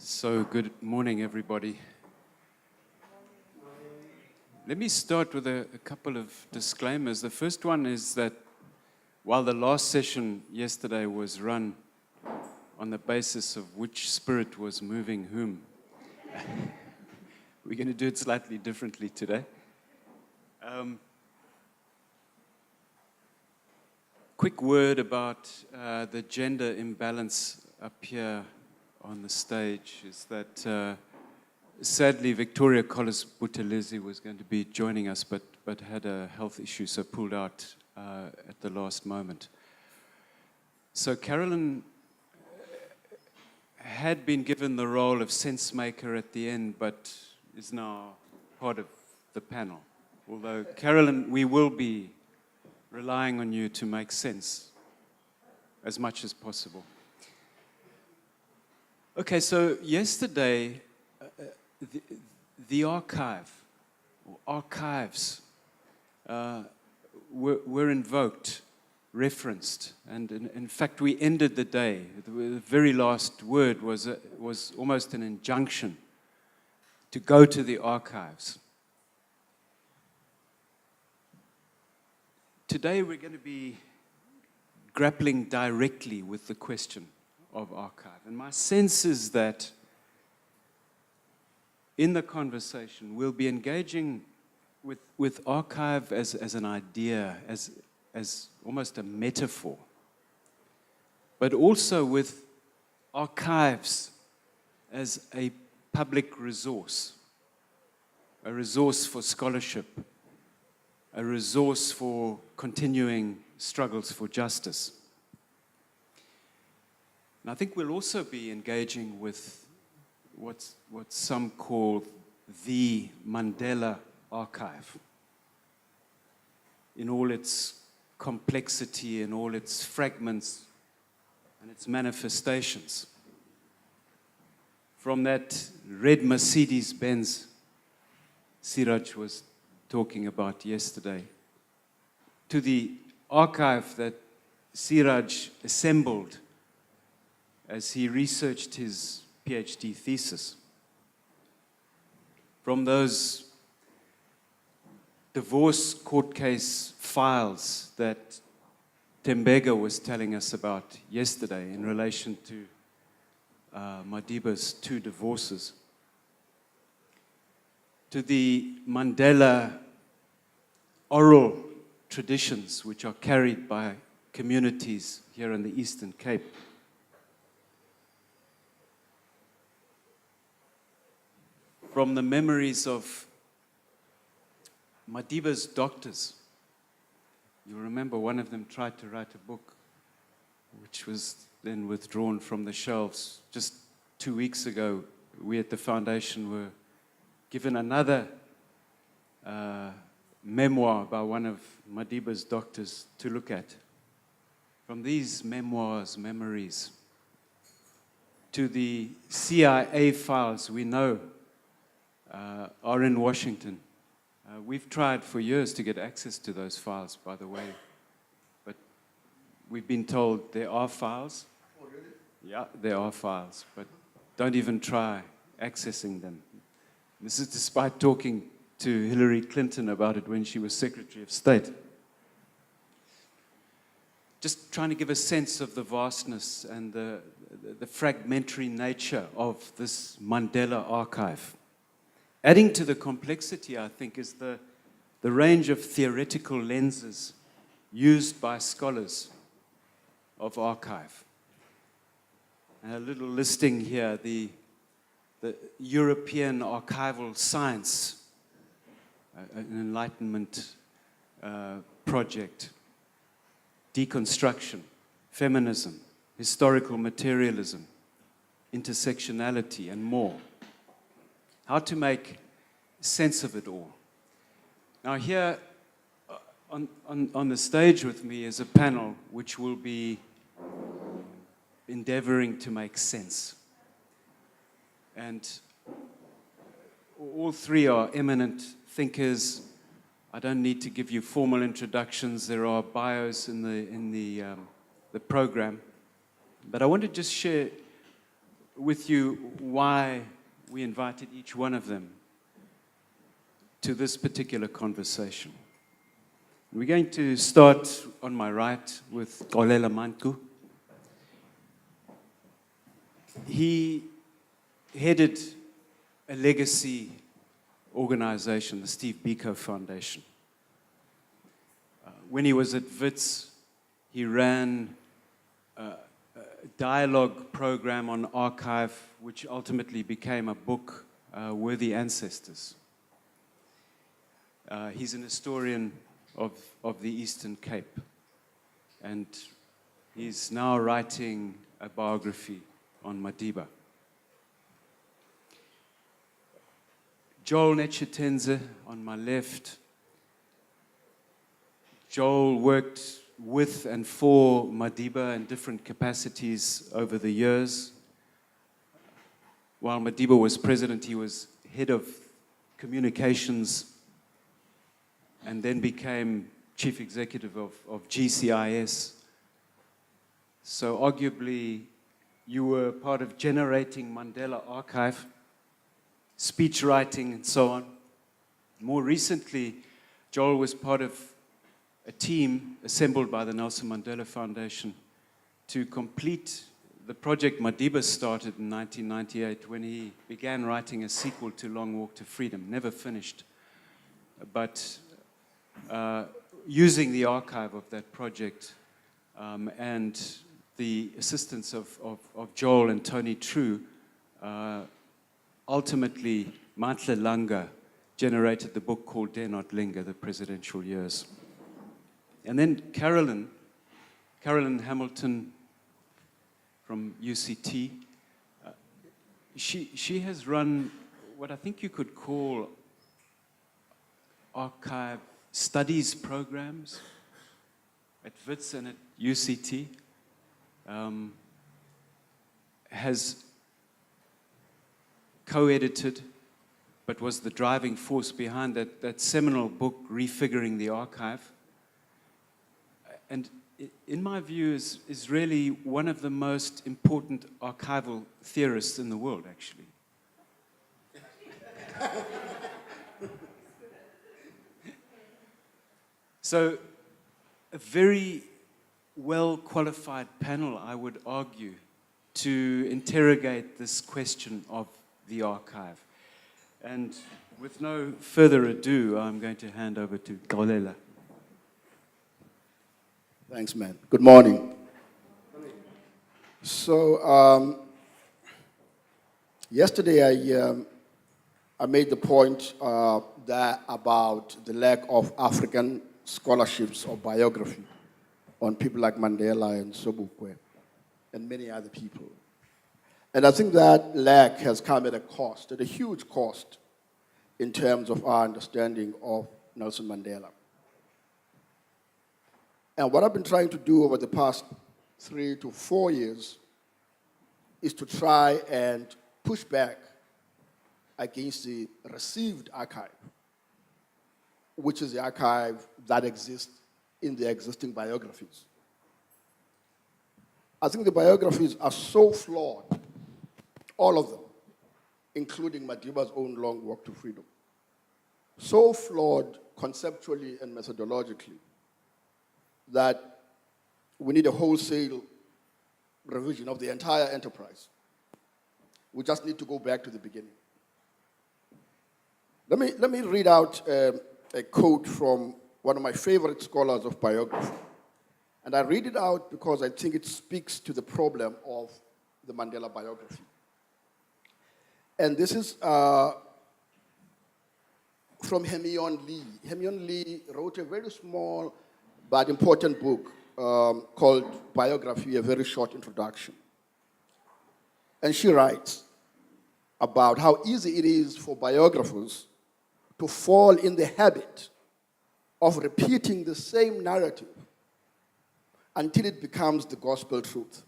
So good morning, everybody. Let me start with a couple of disclaimers. The first one is that while the last session yesterday was run on the basis of which spirit was moving whom, we're going to do it slightly differently today. Quick word about the gender imbalance up here on the stage is that sadly Victoria Collis-Buthelezi was going to be joining us but had a health issue, so pulled out at the last moment. So Carolyn had been given the role of sense maker at the end, but is now part of the panel. Although Carolyn, we will be relying on you to make sense as much as possible. Okay, so yesterday, the archive, or archives, were invoked, referenced, and in fact we ended the day. The very last word was almost an injunction to go to the archives. Today we're going to be grappling directly with the question of archive. And my sense is that in the conversation, we'll be engaging with archive as an idea, as almost a metaphor, but also with archives as a public resource, a resource for scholarship, a resource for continuing struggles for justice. And I think we'll also be engaging with what some call the Mandela archive, in all its complexity, in all its fragments and its manifestations. From that red Mercedes-Benz Siraj was talking about yesterday, to the archive that Siraj assembled as he researched his PhD thesis. From those divorce court case files that Tembega was telling us about yesterday in relation to Madiba's 2 divorces, to the Mandela oral traditions which are carried by communities here in the Eastern Cape, from the memories of Madiba's doctors. You remember one of them tried to write a book, which was then withdrawn from the shelves. Just 2 weeks ago, we at the foundation were given another memoir by one of Madiba's doctors to look at. From these memoirs, memories, to the CIA files we know are in Washington. We've tried for years to get access to those files, by the way, but we've been told there are files. Oh, really? Yeah, there are files, but don't even try accessing them. This is despite talking to Hillary Clinton about it when she was Secretary of State. Just trying to give a sense of the vastness and the fragmentary nature of this Mandela archive. Adding to the complexity, I think, is the range of theoretical lenses used by scholars of archive. And a little listing here, the European archival science, an Enlightenment project, deconstruction, feminism, historical materialism, intersectionality, and more. How to make sense of it all. Now here on the stage with me is a panel which will be endeavoring to make sense. And all 3 are eminent thinkers. I don't need to give you formal introductions. There are bios in the program. But I want to just share with you why we invited each one of them to this particular conversation. We're going to start on my right with Xolela Mangcu. He headed a legacy organization, the Steve Biko Foundation. When he was at Wits, he ran a dialogue program on archive, which ultimately became a book, Worthy Ancestors. He's an historian of the Eastern Cape, and he's now writing a biography on Madiba. Joel Netshitenzhe on my left. Joel worked with and for Madiba in different capacities over the years. While Madiba was president, he was head of communications and then became chief executive of GCIS. So arguably, you were part of generating Mandela archive, speech writing, and so on. More recently, Joel was part of a team assembled by the Nelson Mandela Foundation to complete the project Madiba started in 1998 when he began writing a sequel to Long Walk to Freedom, never finished. But using the archive of that project and the assistance of Joel and Tony True, ultimately, Mandela generated the book called Dare Not Linger, The Presidential Years. And then Carolyn Hamilton from UCT, she has run what I think you could call archive studies programs at Wits and at UCT, has co-edited, but was the driving force behind that seminal book, Refiguring the Archive. And in my view, is really one of the most important archival theorists in the world, actually. So, a very well-qualified panel, I would argue, to interrogate this question of the archive. And with no further ado, I'm going to hand over to Xolela. Thanks, man. Good morning. So, yesterday I made the point that about the lack of African scholarships or biography on people like Mandela and Sobukwe and many other people. And I think that lack has come at a cost, at a huge cost, in terms of our understanding of Nelson Mandela. And what I've been trying to do over the past 3 to 4 years is to try and push back against the received archive, which is the archive that exists in the existing biographies. I think the biographies are so flawed, all of them, including Madiba's own Long Walk to Freedom, so flawed conceptually and methodologically that we need a wholesale revision of the entire enterprise. We just need to go back to the beginning. Let me read out a quote from one of my favorite scholars of biography. And I read it out because I think it speaks to the problem of the Mandela biography. And this is from Hemion Lee. Hemion Lee wrote a very small but important book called Biography, a very short introduction. And she writes about how easy it is for biographers to fall in the habit of repeating the same narrative until it becomes the gospel truth.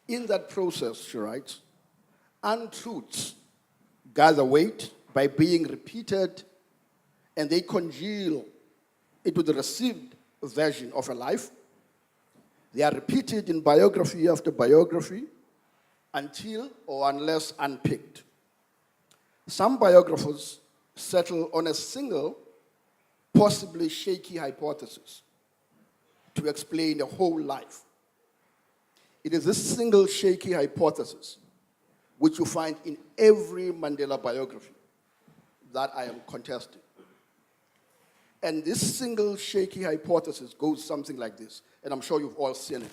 In that process, she writes, untruths gather weight by being repeated, and they congeal into the received version of a life. They are repeated in biography after biography until or unless unpicked. Some biographers settle on a single, possibly shaky hypothesis to explain a whole life. It is this single shaky hypothesis which you find in every Mandela biography that I am contesting. And this single shaky hypothesis goes something like this, and I'm sure you've all seen it.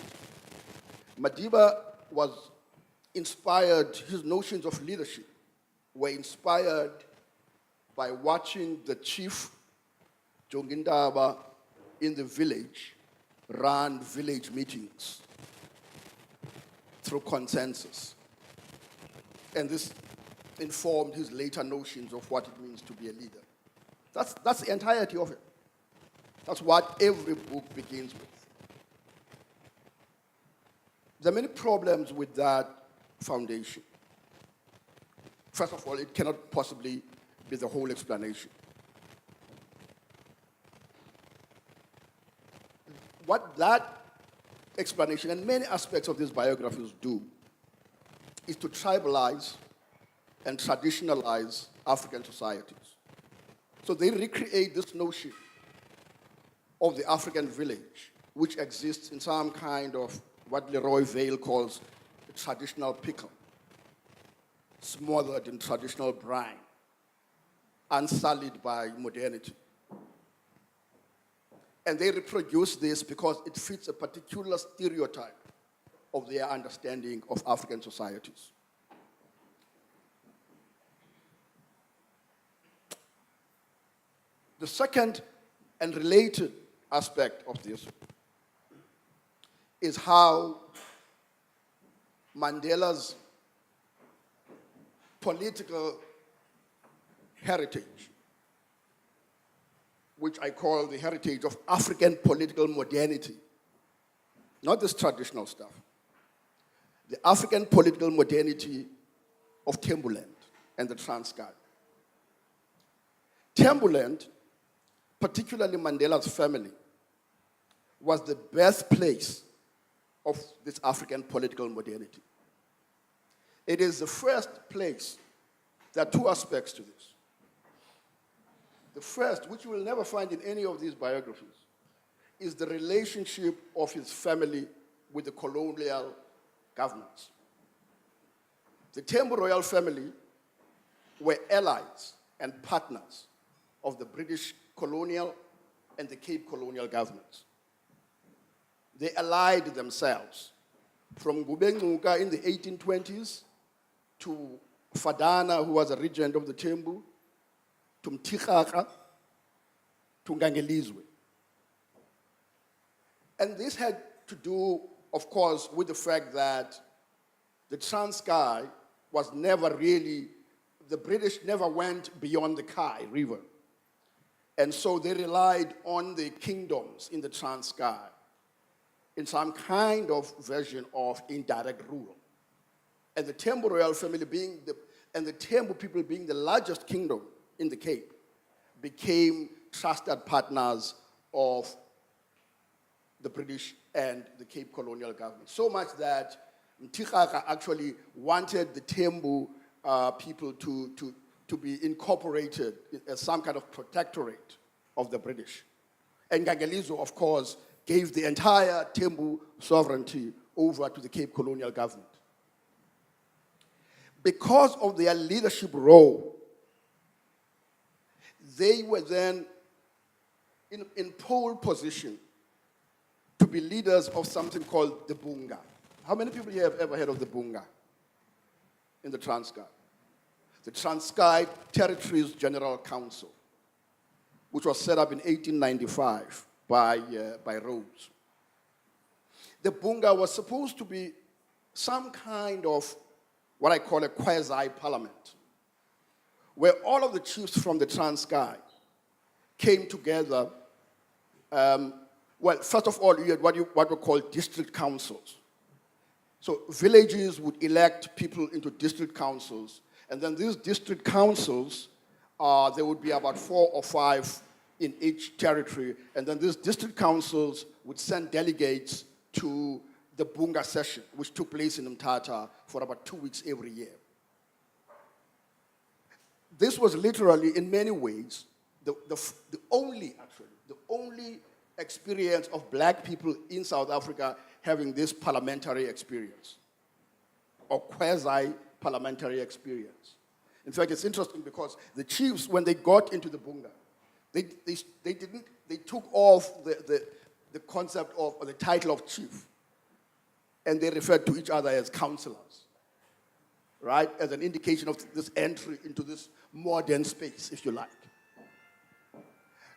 Madiba was inspired, his notions of leadership were inspired by watching the chief, Jongindaba, in the village run village meetings through consensus. And this informed his later notions of what it means to be a leader. That's the entirety of it. That's what every book begins with. There are many problems with that foundation. First of all, it cannot possibly be the whole explanation. What that explanation and many aspects of these biographies do is to tribalize and traditionalize African societies. So they recreate this notion of the African village, which exists in some kind of what Leroy Vale calls a traditional pickle, smothered in traditional brine, unsullied by modernity. And they reproduce this because it fits a particular stereotype of their understanding of African societies. The second and related aspect of this is how Mandela's political heritage, which I call the heritage of African political modernity, not this traditional stuff, the African political modernity of Tembuland and the Transkei. Tembuland, particularly Mandela's family, was the birthplace of this African political modernity. It is the first place. There are two aspects to this. The first, which you will never find in any of these biographies, is the relationship of his family with the colonial governments. The Tembu royal family were allies and partners of the British colonial and the Cape colonial governments. They allied themselves from Ngubengcuka in the 1820s to Fadana, who was a regent of the Tembu, to Mtikaka, to Ngangelizwe. And this had to do, of course, with the fact that the Transkei was never really, the British never went beyond the Kai River. And so they relied on the kingdoms in the Transkei in some kind of version of indirect rule. And the Tembu royal family being and the Tembu people being the largest kingdom in the Cape became trusted partners of the British and the Cape colonial government. So much that Mtikaka actually wanted the Tembu people to be incorporated as some kind of protectorate of the British. And Ngangelizwe, of course, gave the entire Tembu sovereignty over to the Cape colonial government. Because of their leadership role, they were then in pole position to be leaders of something called the Bunga. How many people here have ever heard of the Bunga in the Transkei? The Transkei Territories General Council, which was set up in 1895 by Rhodes. The Bunga was supposed to be some kind of what I call a quasi-parliament, where all of the chiefs from the Transkei came together. Well, first of all, you had what we call district councils. So villages would elect people into district councils, and then these district councils, there would be about 4 or 5 in each territory, and then these district councils would send delegates to the Bunga session, which took place in Mthatha for about 2 weeks every year. This was literally, in many ways, the only experience of black people in South Africa having this parliamentary experience, or quasi-parliamentary experience. In fact, it's interesting because the chiefs, when they got into the Bunga, they took off the concept of, or the title of chief, and they referred to each other as councillors, right? As an indication of this entry into this modern space, if you like.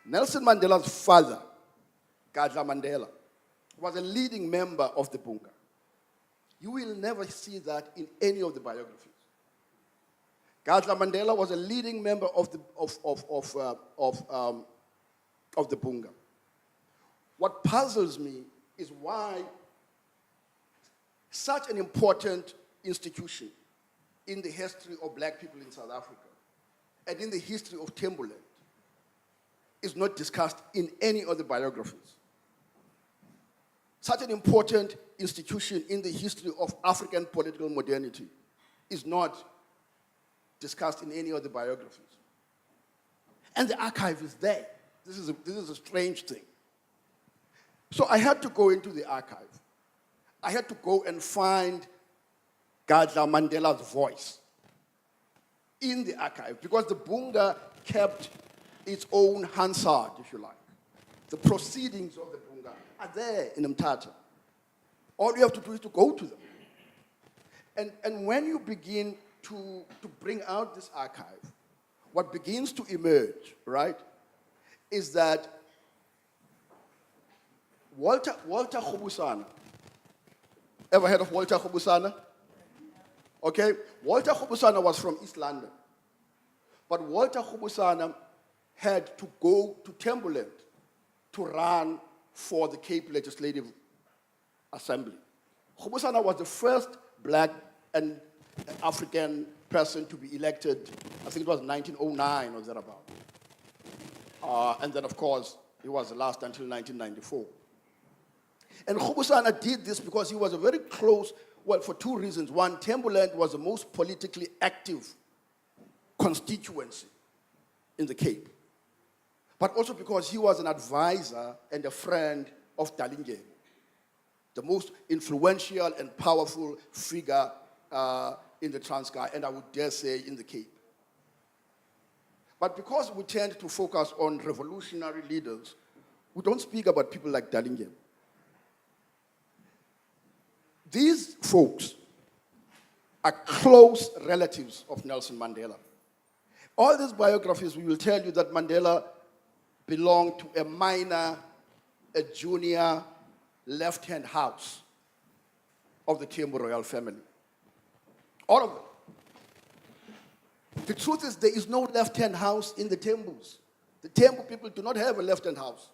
Nelson Mandela's father, Gadla Mandela, was a leading member of the Bunga. You will never see that in any of the biographies. Gadla Mandela was a leading member of the Bunga. What puzzles me is why such an important institution in the history of black people in South Africa and in the history of Timberland is not discussed in any of the biographies. Such an important institution in the history of African political modernity is not discussed in any of the biographies. And the archive is there. This is a strange thing. So I had to go into the archive. I had to go and find Gadla Mandela's voice in the archive, because the Bunga kept its own Hansard, if you like. The proceedings of the Bunga are there in Mthatha. All you have to do is to go to them. And when you begin to bring out this archive, what begins to emerge, right, is that Walter Khobusana, ever heard of Walter Khobusana? Okay, Walter Khobusana was from East London. But Walter Khobusana had to go to Timberland to run for the Cape Legislative Assembly. Khobusana was the first black and African person to be elected, I think it was 1909 or thereabout. And then, of course, he was the last until 1994. And Khobusana did this because he was a very close, well, for two reasons. One, Timberland was the most politically active constituency in the Cape. But also because he was an advisor and a friend of Dalibhunga, the most influential and powerful figure in the Transkei, and I would dare say in the Cape. But because we tend to focus on revolutionary leaders, we don't speak about people like Dalibhunga. These folks are close relatives of Nelson Mandela. All these biographies will tell you that Mandela belonged to a minor, a junior, left-hand house of the Tembu royal family. All of them. The truth is there is no left-hand house in the Tembus. The Tembu people do not have a left-hand house.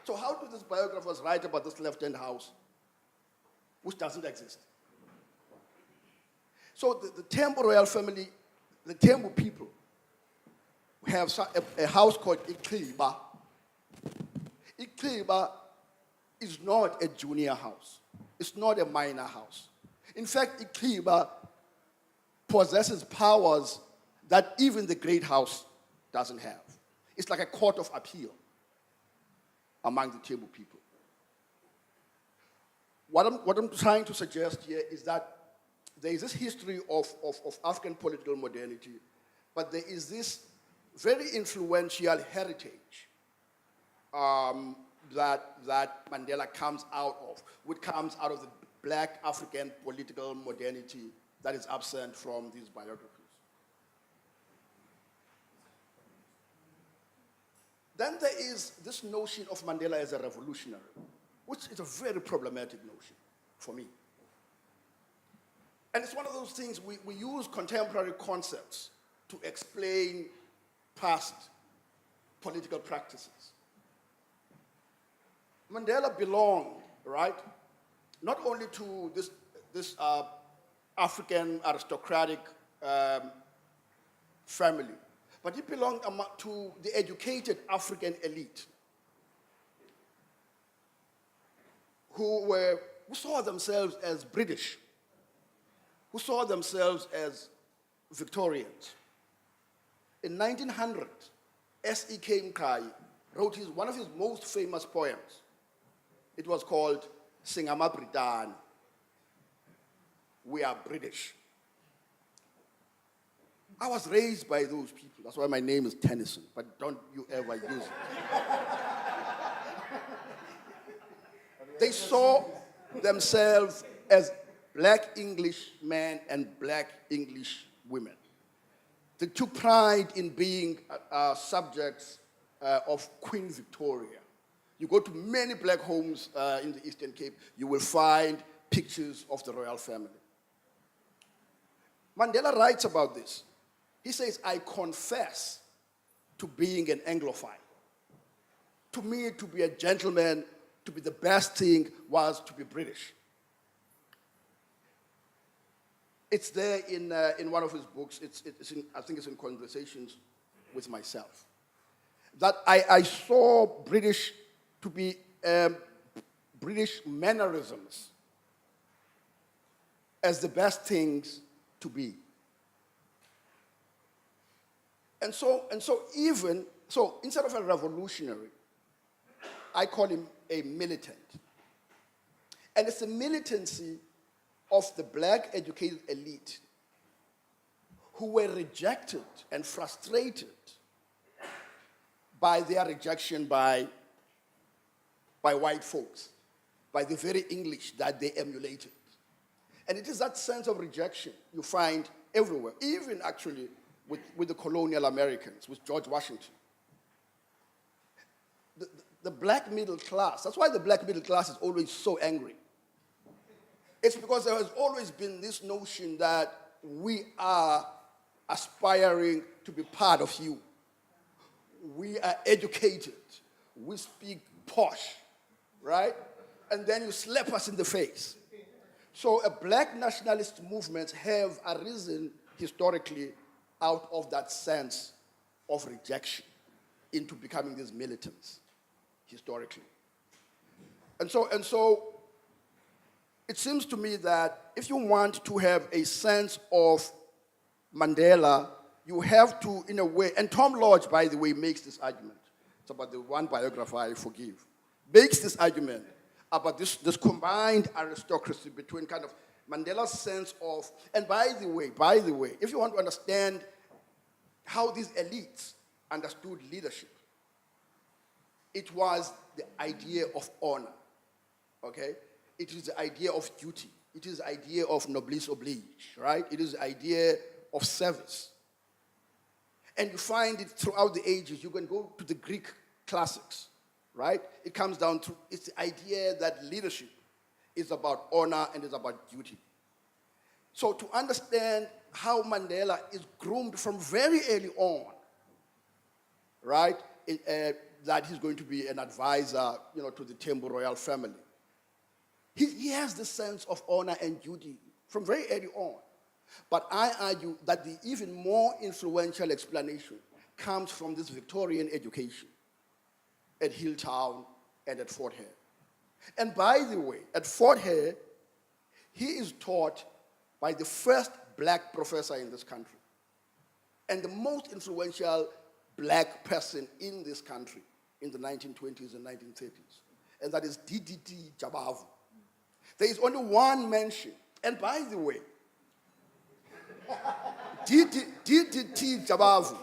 So how do these biographers write about this left-hand house, which doesn't exist? So the Tembu royal family, the Tembu people, have a house called Ikliba. Ikliba is not a junior house. It's not a minor house. In fact, Ikliba possesses powers that even the Great House doesn't have. It's like a court of appeal among the Tembu people. What I'm trying to suggest here is that there is this history of African political modernity, but there is this very influential heritage that Mandela comes out of, which comes out of the black African political modernity that is absent from these biographies. Then there is this notion of Mandela as a revolutionary, which is a very problematic notion for me. And it's one of those things we use contemporary concepts to explain past political practices. Mandela belonged, right, not only to this African aristocratic family, but he belonged to the educated African elite, who saw themselves as British, who saw themselves as Victorians. In 1900, S.E.K. Mqhayi wrote one of his most famous poems. It was called Singama Britani. We are British. I was raised by those people. That's why my name is Tennyson, but don't you ever use it. They saw themselves as black English men and black English women. They took pride in being subjects of Queen Victoria. You go to many black homes in the Eastern Cape, you will find pictures of the royal family. Mandela writes about this. He says, I confess to being an Anglophile. To me, to be a gentleman, to be the best thing was to be British. It's there in one of his books. I think it's in Conversations with Myself. That I saw British to be British mannerisms as the best things to be. And so instead of a revolutionary, I call him a militant. And it's a militancy of the black educated elite who were rejected and frustrated by their rejection by white folks, by the very English that they emulated. And it is that sense of rejection you find everywhere, even actually with the colonial Americans, with George Washington. The black middle class, that's why the black middle class is always so angry. It's because there has always been this notion that we are aspiring to be part of you. We are educated. We speak posh, right? And then you slap us in the face. So a black nationalist movements have arisen historically out of that sense of rejection into becoming these militants historically. And so it seems to me that if you want to have a sense of Mandela, you have to, in a way, and Tom Lodge, by the way, makes this argument. It's about the one biographer I forgive. Makes this argument about this combined aristocracy between kind of Mandela's sense of, and by the way, if you want to understand how these elites understood leadership, it was the idea of honor, okay? It is the idea of duty. It is the idea of noblesse oblige, right? It is the idea of service. And you find it throughout the ages. You can go to the Greek classics, right? It comes down to, it's the idea that leadership is about honor and is about duty. So to understand how Mandela is groomed from very early on, right, that he's going to be an advisor, to the Tembo royal family. He has this sense of honor and duty from very early on. But I argue that the even more influential explanation comes from this Victorian education at Hilltown and at Fort Hare. And by the way, at Fort Hare, he is taught by the first black professor in this country and the most influential black person in this country in the 1920s and 1930s, and that is D.D.T. Jabavu. There is only one mention, and by the way, D.D.T. Jabavu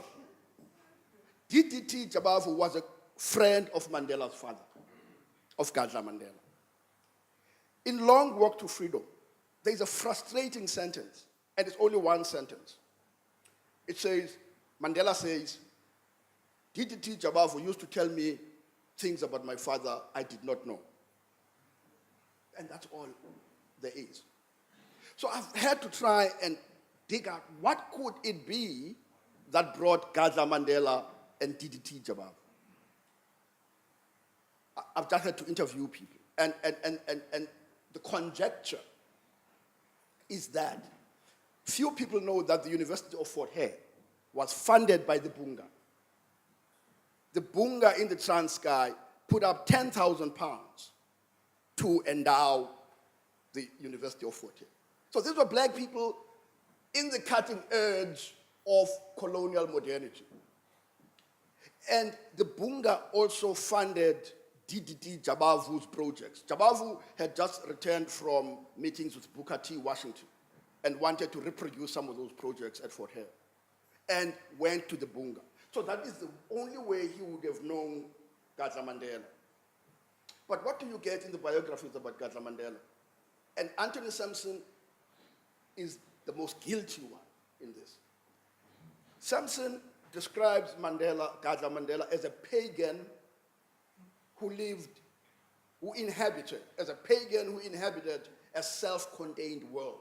was a friend of Mandela's father, of Gadla Mandela. In Long Walk to Freedom, there is a frustrating sentence, and it's only one sentence. It says, Mandela says, D.D.T. Jabavu used to tell me things about my father I did not know. And that's all there is. So I've had to try and dig out what could it be that brought Gadla Mandela and D.D.T. Jabavu. I've just had to interview people. And the conjecture is that few people know that the University of Fort Hare was funded by the Bunga. The Bunga in the Transkei put up £10,000 to endow the University of Fort Hare. So these were black people in the cutting edge of colonial modernity. And the Bunga also funded DDT Jabavu's projects. Jabavu had just returned from meetings with Booker T. Washington and wanted to reproduce some of those projects at Fort Hare and went to the Bunga. So that is the only way he would have known Gadla Mandela. But what do you get in the biographies about Gadla Mandela? And Anthony Sampson is the most guilty one in this. Sampson describes Mandela, Gadla Mandela, as a pagan who inhabited a self-contained world.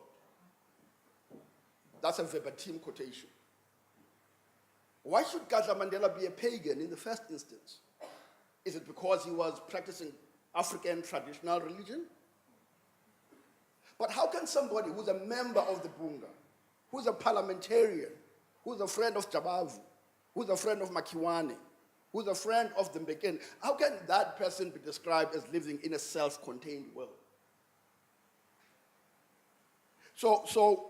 That's a verbatim quotation. Why should Gadla Mandela be a pagan in the first instance? Is it because he was practicing African traditional religion? But how can somebody who's a member of the Bunga, who's a parliamentarian, who's a friend of Jabavu, who's a friend of Makiwane, who's a friend of the Mbekeni, how can that person be described as living in a self-contained world? So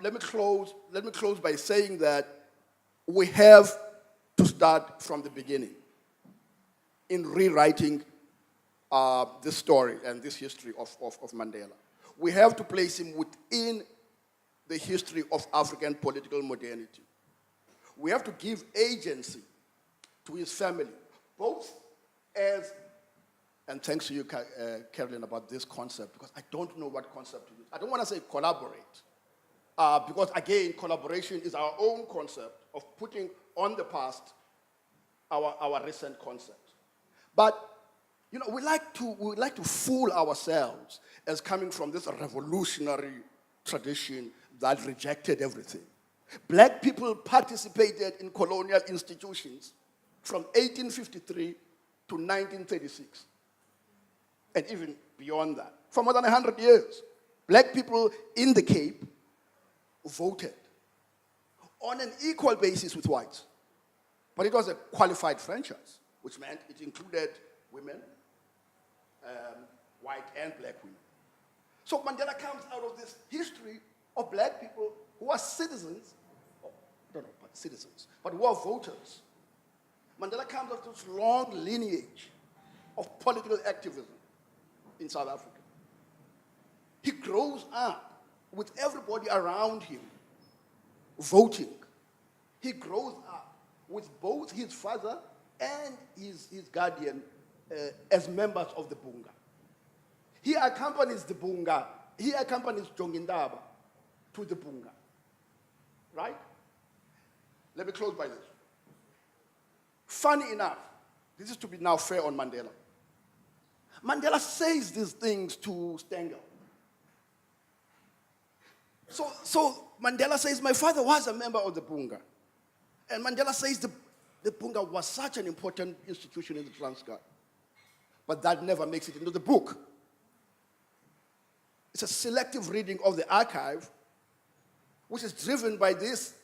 let me close by saying that we have to start from the beginning in rewriting this story and this history of Mandela. We have to place him within the history of African political modernity. We have to give agency to his family, both as, and thanks to you, Carolyn, about this concept, because I don't know what concept to use. I don't want to say collaborate, because again, collaboration is our own concept of putting on the past our recent concept. But you know, we like to fool ourselves as coming from this revolutionary tradition that rejected everything. Black people participated in colonial institutions from 1853 to 1936, and even beyond that. For more than 100 years, black people in the Cape voted on an equal basis with whites. But it was a qualified franchise, which meant it included women, white and black women. So Mandela comes out of this history of black people who are citizens, but who are voters. Mandela comes out of this long lineage of political activism in South Africa. He grows up with everybody around him voting. He grows up with both his father and his guardian as members of the Bunga. He accompanies the Bunga. He accompanies Jongindaba to the Bunga. Right? Let me close by this. Funny enough, this is to be now fair on Mandela. Mandela says these things to Stengel. So Mandela says, my father was a member of the Bunga. And Mandela says the Bunga was such an important institution in the Transkei. But that never makes it into the book. It's a selective reading of the archive, which is driven by this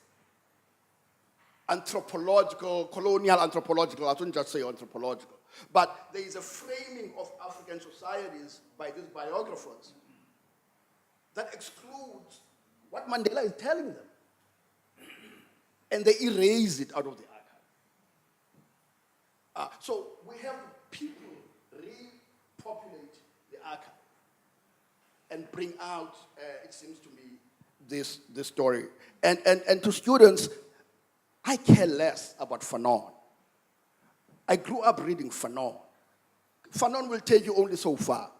colonial anthropological, I shouldn't just say anthropological, but there is a framing of African societies by these biographers that excludes what Mandela is telling them. And they erase it out of the archive. So we have people repopulate the archive and bring out, it seems to me, this story. And to students, I care less about Fanon. I grew up reading Fanon. Fanon will take you only so far.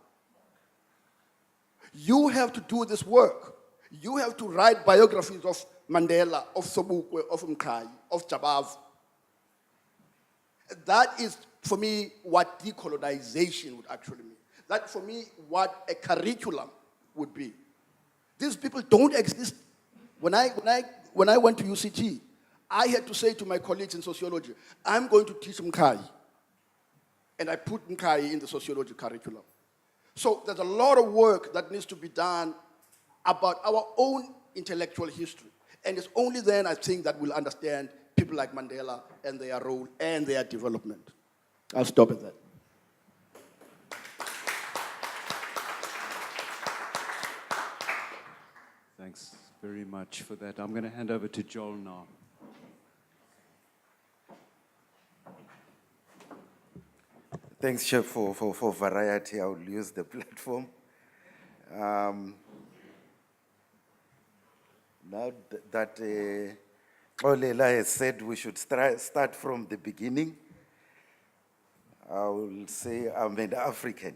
You have to do this work. You have to write biographies of Mandela, of Sobukwe, of Mkai, of Jabavu. That is, for me, what decolonization would actually mean. That, for me, what a curriculum would be. These people don't exist. When I went to UCT, I had to say to my colleagues in sociology, I'm going to teach Mkai. And I put Mkai in the sociology curriculum. So there's a lot of work that needs to be done about our own intellectual history. And it's only then, I think, that we'll understand people like Mandela and their role and their development. I'll stop at that. very much for that. I'm going to hand over to Joel now. Thanks, Chef, for variety. I will use the platform. Now that Xolela has said we should start from the beginning, I will say I'm an African.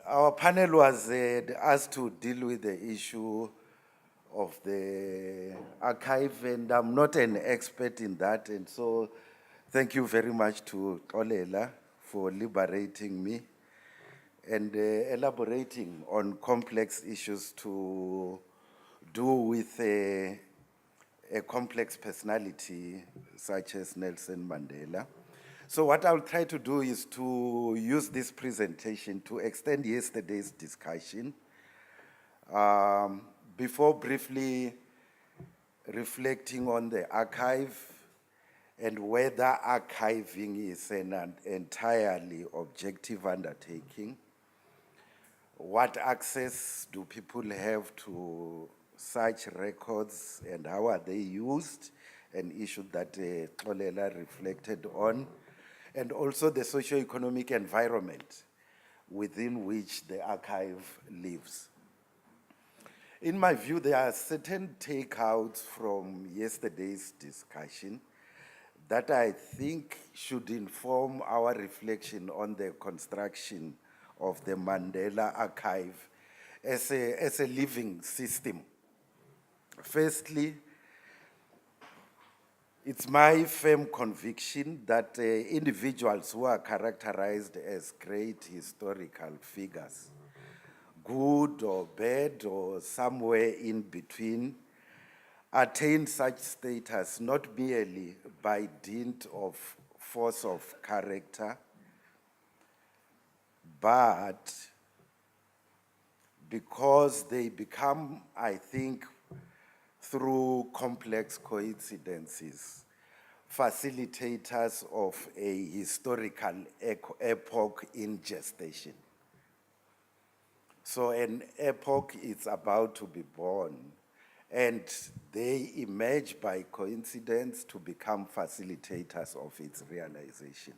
Our panel was asked to deal with the issue of the archive, and I'm not an expert in that, and so thank you very much to Xolela for liberating me and elaborating on complex issues to do with a complex personality such as Nelson Mandela. So what I'll try to do is to use this presentation to extend yesterday's discussion before briefly reflecting on the archive and whether archiving is an entirely objective undertaking. What access do people have to such records and how are they used? An issue that Xolela reflected on. And also the socio-economic environment within which the archive lives. In my view, there are certain takeouts from yesterday's discussion that I think should inform our reflection on the construction of the Mandela archive as a living system. Firstly, it's my firm conviction that individuals who are characterized as great historical figures, good or bad or somewhere in between, attain such status not merely by dint of force of character, but because they become, I think, through complex coincidences, facilitators of a historical epoch in gestation. So an epoch is about to be born, and they emerge by coincidence to become facilitators of its realization.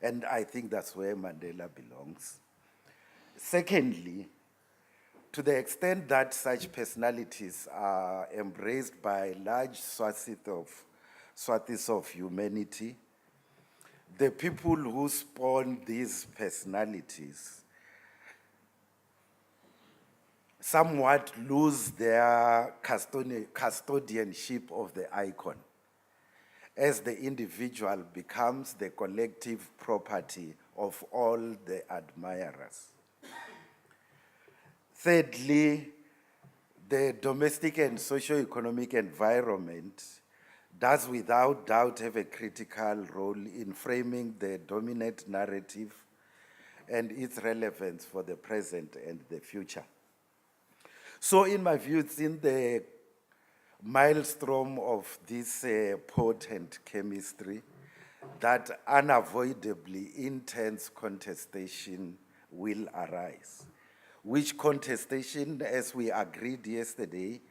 And I think that's where Mandela belongs. Secondly, to the extent that such personalities are embraced by large swathes of humanity, the people who spawn these personalities somewhat lose their custodianship of the icon, as the individual becomes the collective property of all the admirers. Thirdly, the domestic and socio-economic environment does without doubt have a critical role in framing the dominant narrative and its relevance for the present and the future. So in my view, it's in the maelstrom of this potent chemistry that unavoidably intense contestation will arise, which contestation, as we agreed yesterday,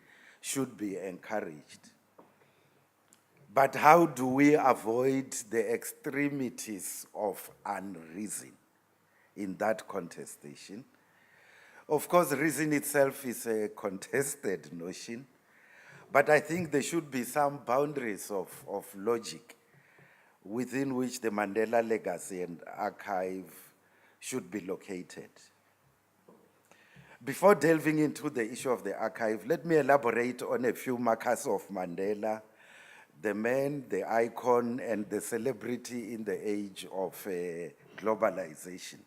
should be encouraged. But how do we avoid the extremities of unreason in that contestation? Of course, reason itself is a contested notion, but I think there should be some boundaries of logic within which the Mandela legacy and archive should be located. Before delving into the issue of the archive, let me elaborate on a few markers of Mandela, the man, the icon, and the celebrity in the age of globalization.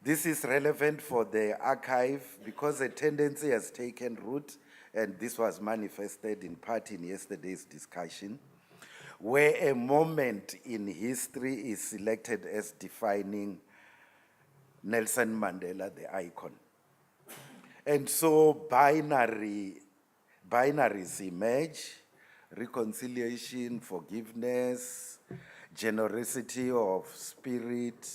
This is relevant for the archive because a tendency has taken root, and this was manifested in part in yesterday's discussion, where a moment in history is selected as defining Nelson Mandela, the icon. And so binaries emerge: reconciliation, forgiveness, generosity of spirit,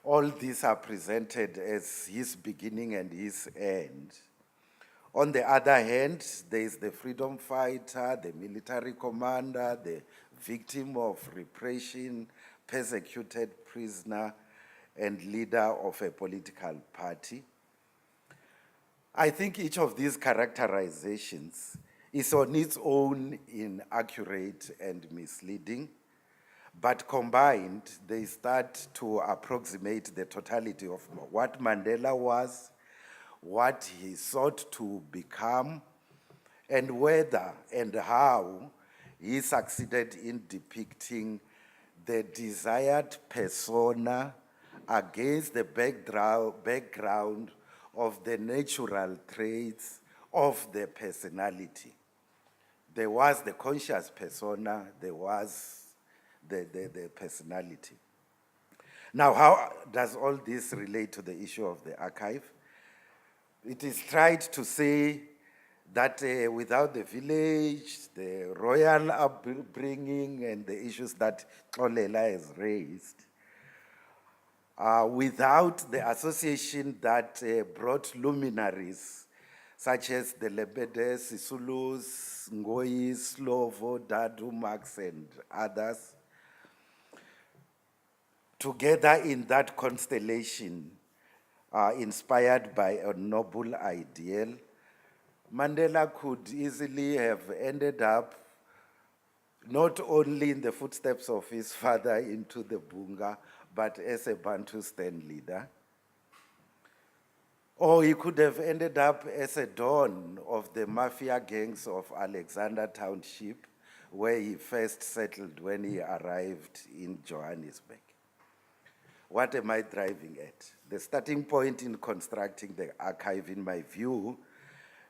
all these are presented as his beginning and his end. On the other hand, there is the freedom fighter, the military commander, the victim of repression, persecuted prisoner, and leader of a political party. I think each of these characterizations is on its own inaccurate and misleading, but combined, they start to approximate the totality of what Mandela was, what he sought to become, and whether and how he succeeded in depicting the desired persona against the background of the natural traits of the personality. There was the conscious persona, there was the personality. Now, how does all this relate to the issue of the archive? It is tried to say that without the village, the royal upbringing, and the issues that Xolela has raised, without the association that brought luminaries such as the Lebedes, Sisulus, Ngoi, Slovo, Dadu, Marx, and others, together in that constellation, inspired by a noble ideal, Mandela could easily have ended up not only in the footsteps of his father into the Bunga, but as a Bantustan leader. Or he could have ended up as a don of the mafia gangs of Alexander Township, where he first settled when he arrived in Johannesburg. What am I driving at? The starting point in constructing the archive, in my view,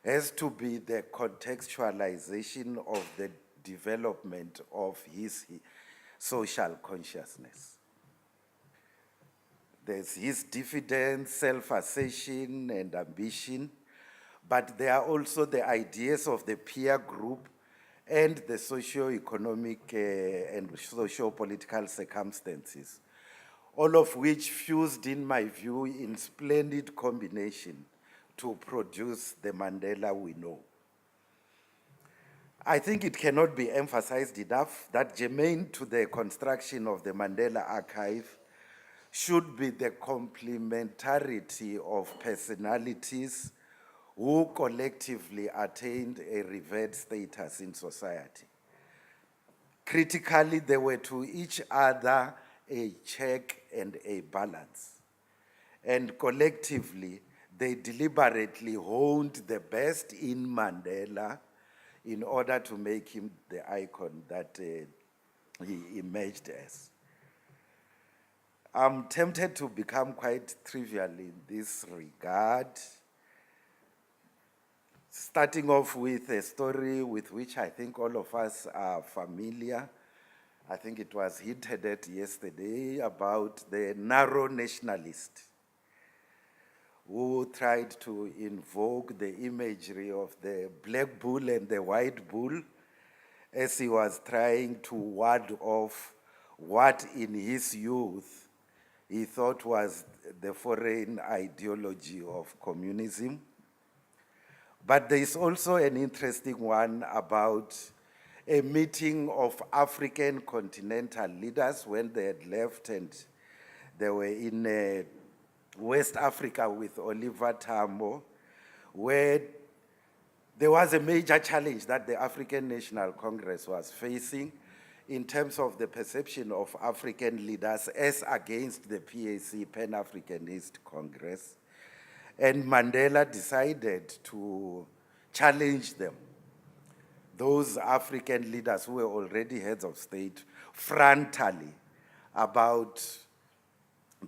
has to be the contextualization of the development of his social consciousness. There's his diffidence, self-assertion, and ambition, but there are also the ideas of the peer group and the socio-economic and socio-political circumstances, all of which fused, in my view, in splendid combination to produce the Mandela we know. I think it cannot be emphasized enough that germane to the construction of the Mandela archive should be the complementarity of personalities who collectively attained a revered status in society. Critically, they were to each other a check and a balance. And collectively, they deliberately honed the best in Mandela in order to make him the icon that he emerged as. I'm tempted to become quite trivial in this regard, starting off with a story with which I think all of us are familiar. I think it was hinted at yesterday about the narrow nationalist who tried to invoke the imagery of the black bull and the white bull as he was trying to ward off what in his youth he thought was the foreign ideology of communism. But there is also an interesting one about a meeting of African continental leaders when they had left and they were in West Africa with Oliver Tambo, where there was a major challenge that the African National Congress was facing in terms of the perception of African leaders as against the PAC, Pan-Africanist Congress. And Mandela decided to challenge them, those African leaders who were already heads of state, frontally about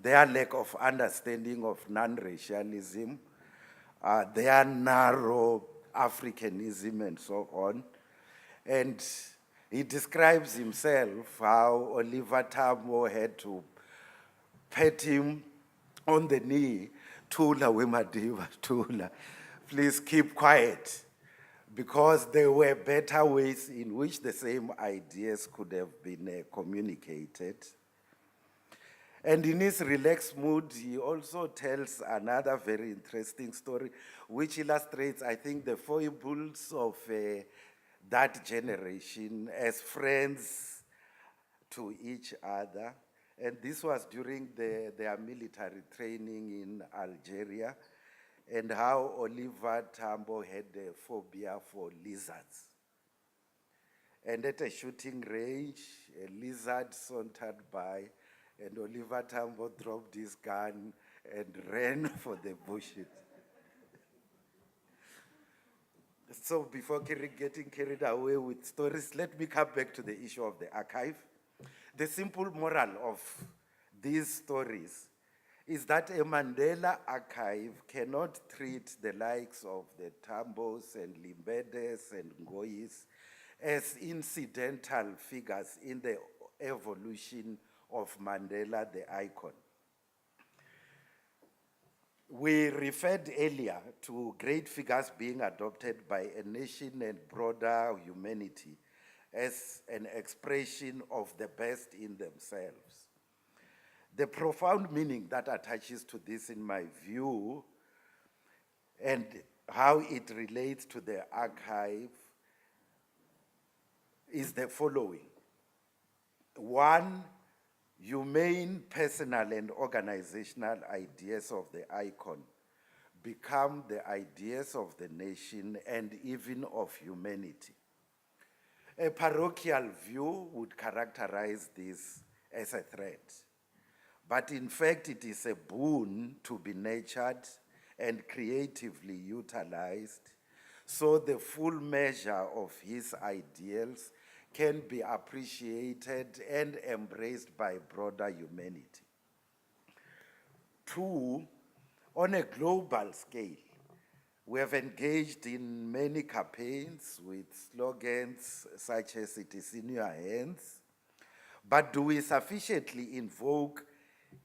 their lack of understanding of non-racialism, their narrow Africanism, and so on. And he describes himself how Oliver Tambo had to pat him on the knee, Tula Wemadiva, Tula, please keep quiet, because there were better ways in which the same ideas could have been communicated. And in his relaxed mood, he also tells another very interesting story, which illustrates, I think, the foibles of that generation as friends to each other. And this was during their military training in Algeria, and how Oliver Tambo had a phobia for lizards. And at a shooting range, a lizard sauntered by, and Oliver Tambo dropped his gun and ran for the bushes. So before getting carried away with stories, let me come back to the issue of the archive. The simple moral of these stories is that a Mandela archive cannot treat the likes of the Tambos and Limbedes and Ngoyis as incidental figures in the evolution of Mandela, the icon. We referred earlier to great figures being adopted by a nation and broader humanity as an expression of the best in themselves. The profound meaning that attaches to this, in my view, and how it relates to the archive is the following. One, humane, personal, and organizational ideas of the icon become the ideas of the nation and even of humanity. A parochial view would characterize this as a threat, but in fact it is a boon to be nurtured and creatively utilized so the full measure of his ideals can be appreciated and embraced by broader humanity. Two, on a global scale, we have engaged in many campaigns with slogans such as "It is in your hands," but do we sufficiently invoke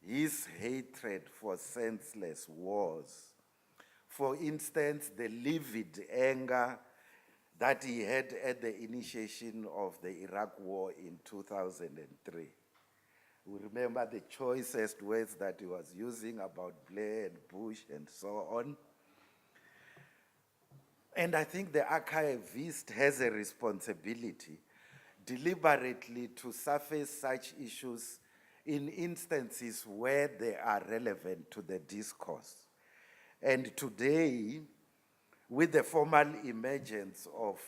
his hatred for senseless wars? For instance, the livid anger that he had at the initiation of the Iraq War in 2003. We remember the choicest words that he was using about Blair and Bush and so on. And I think the archivist has a responsibility deliberately to surface such issues in instances where they are relevant to the discourse. And today, with the formal emergence of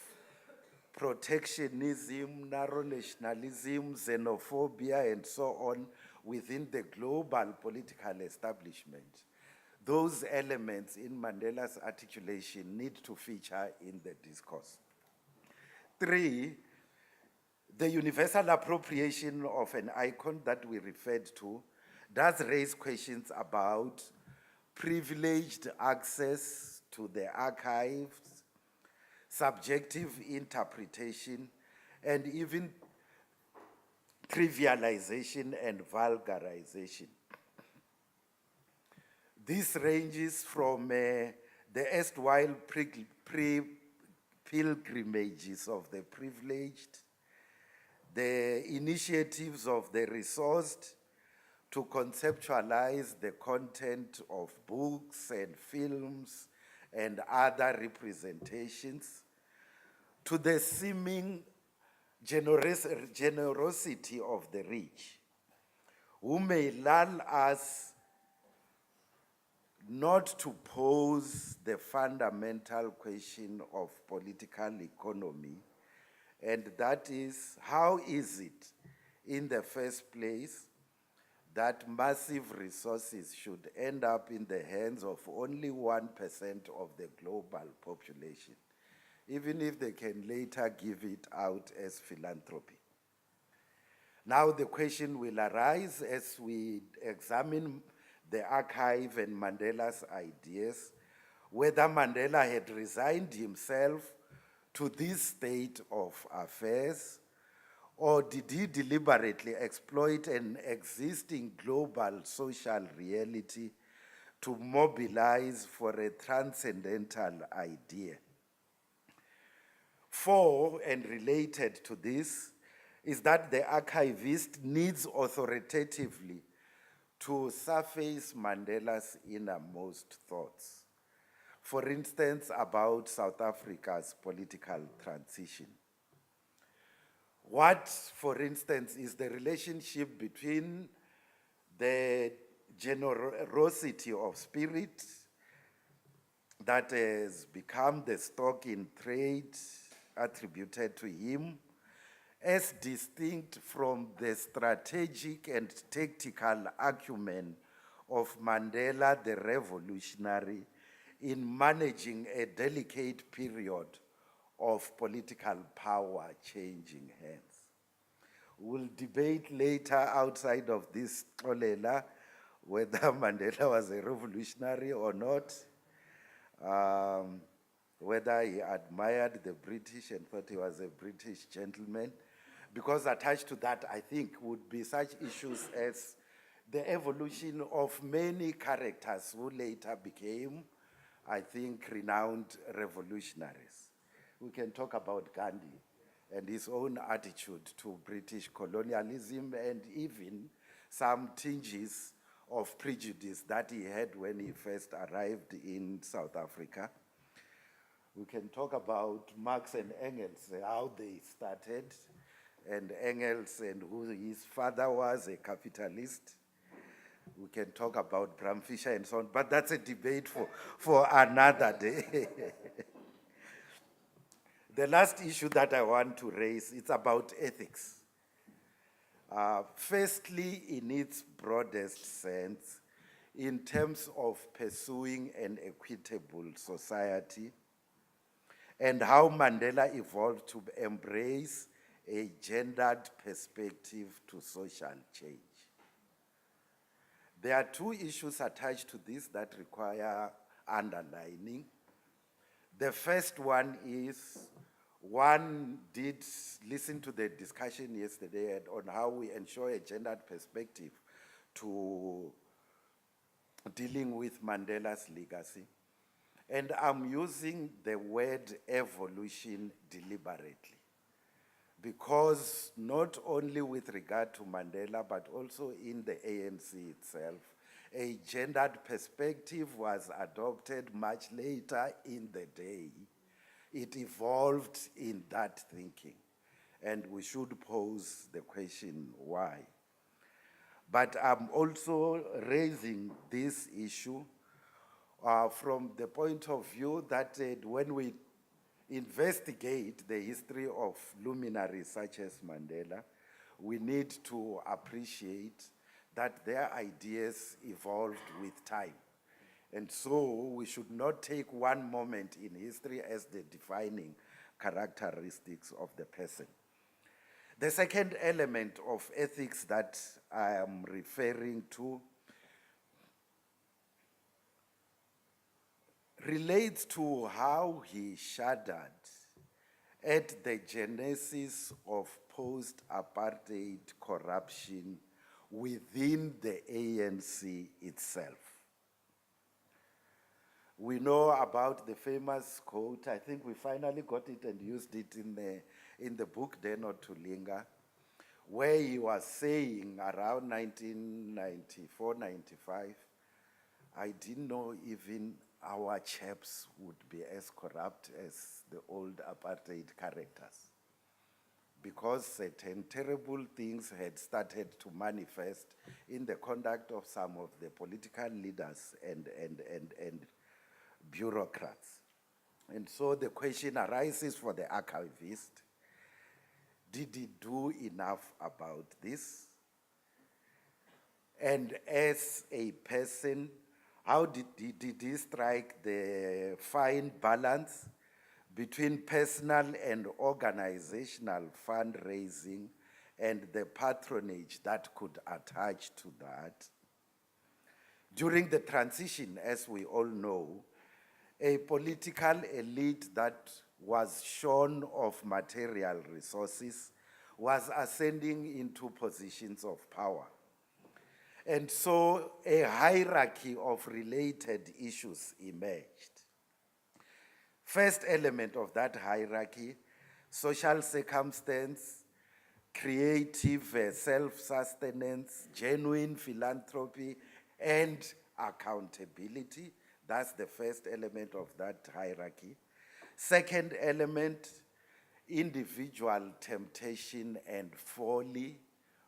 protectionism, narrow nationalism, xenophobia, and so on within the global political establishment, those elements in Mandela's articulation need to feature in the discourse. Three, the universal appropriation of an icon that we referred to does raise questions about privileged access to the archives, subjective interpretation, and even trivialization and vulgarization. This ranges from the erstwhile pilgrimages of the privileged, the initiatives of the resourced to conceptualize the content of books and films and other representations, to the seeming generosity of the rich, who may lull us not to pose the fundamental question of political economy, and that is, how is it, in the first place, that massive resources should end up in the hands of only 1% of the global population, even if they can later give it out as philanthropy? Now the question will arise as we examine the archive and Mandela's ideas, whether Mandela had resigned himself to this state of affairs, or did he deliberately exploit an existing global social reality to mobilize for a transcendental idea? Four, and related to this, is that the archivist needs authoritatively to surface Mandela's innermost thoughts. For instance, about South Africa's political transition. What, for instance, is the relationship between the generosity of spirit that has become the stock in trade attributed to him, as distinct from the strategic and tactical acumen of Mandela the revolutionary in managing a delicate period of political power changing hands. We'll debate later outside of this Xolela whether Mandela was a revolutionary or not, whether he admired the British and thought he was a British gentleman, because attached to that, I think, would be such issues as the evolution of many characters who later became, I think, renowned revolutionaries. We can talk about Gandhi and his own attitude to British colonialism and even some tinges of prejudice that he had when he first arrived in South Africa. We can talk about Marx and Engels, how they started, and Engels and who his father was, a capitalist. We can talk about Bram Fischer and so on, but that's a debate for another day. The last issue that I want to raise is about ethics. Firstly, in its broadest sense, in terms of pursuing an equitable society, and how Mandela evolved to embrace a gendered perspective to social change. There are two issues attached to this that require underlining. The first one is, one did listen to the discussion yesterday on how we ensure a gendered perspective to dealing with Mandela's legacy. And I'm using the word evolution deliberately, because not only with regard to Mandela, but also in the ANC itself, a gendered perspective was adopted much later in the day. It evolved in that thinking, and we should pose the question, why? But I'm also raising this issue from the point of view that when we investigate the history of luminaries such as Mandela, we need to appreciate that their ideas evolved with time. And so we should not take one moment in history as the defining characteristics of the person. The second element of ethics that I am referring to relates to how he shuddered at the genesis of post-apartheid corruption within the ANC itself. We know about the famous quote, I think we finally got it and used it in the book Dare Not to Linger, where he was saying around 1994, 95, I didn't know even our chaps would be as corrupt as the old apartheid characters, because certain terrible things had started to manifest in the conduct of some of the political leaders and bureaucrats. And so the question arises for the archivist, did he do enough about this? And as a person, how did he strike the fine balance between personal and organizational fundraising and the patronage that could attach to that? During the transition, as we all know, a political elite that was shorn of material resources was ascending into positions of power. And so a hierarchy of related issues emerged. First element of that hierarchy, social circumstance, creative self-sustenance, genuine philanthropy, and accountability. That's the first element of that hierarchy. Second element, individual temptation and folly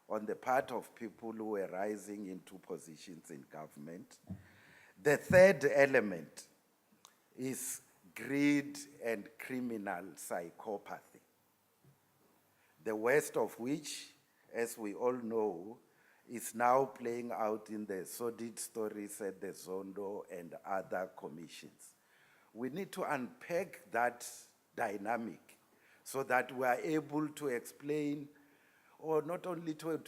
on the part of people who are rising into positions in government. The third element is greed and criminal psychopathy, the worst of which, as we all know, is now playing out in the sordid stories at the Zondo and other commissions. We need to unpack that dynamic so that we are able to explain, or not only to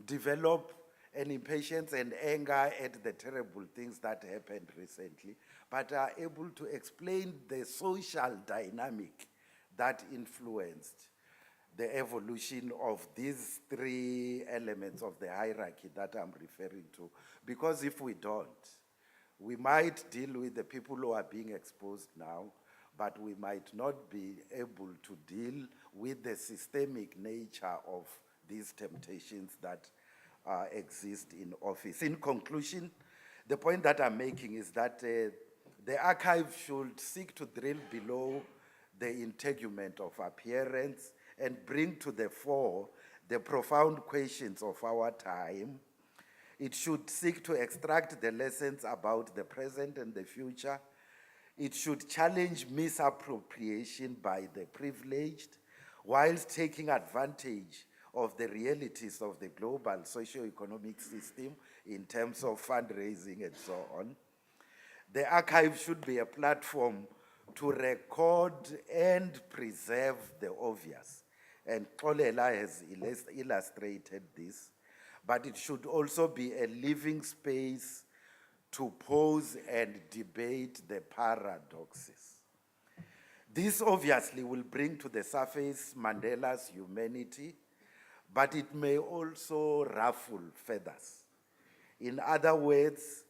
develop an impatience and anger at the terrible things that happened recently, but are able to explain the social dynamic that influenced the evolution of these three elements of the hierarchy that I'm referring to. Because if we don't, we might deal with the people who are being exposed now, but we might not be able to deal with the systemic nature of these temptations that exist in office. In conclusion, the point that I'm making is that the archive should seek to drill below the integument of appearance and bring to the fore the profound questions of our time. It should seek to extract the lessons about the present and the future. It should challenge misappropriation by the privileged, whilst taking advantage of the realities of the global socio-economic system in terms of fundraising and so on. The archive should be a platform to record and preserve the obvious. And Xolela has illustrated this, but it should also be a living space to pose and debate the paradoxes. This obviously will bring to the surface Mandela's humanity, but it may also ruffle feathers. In other words,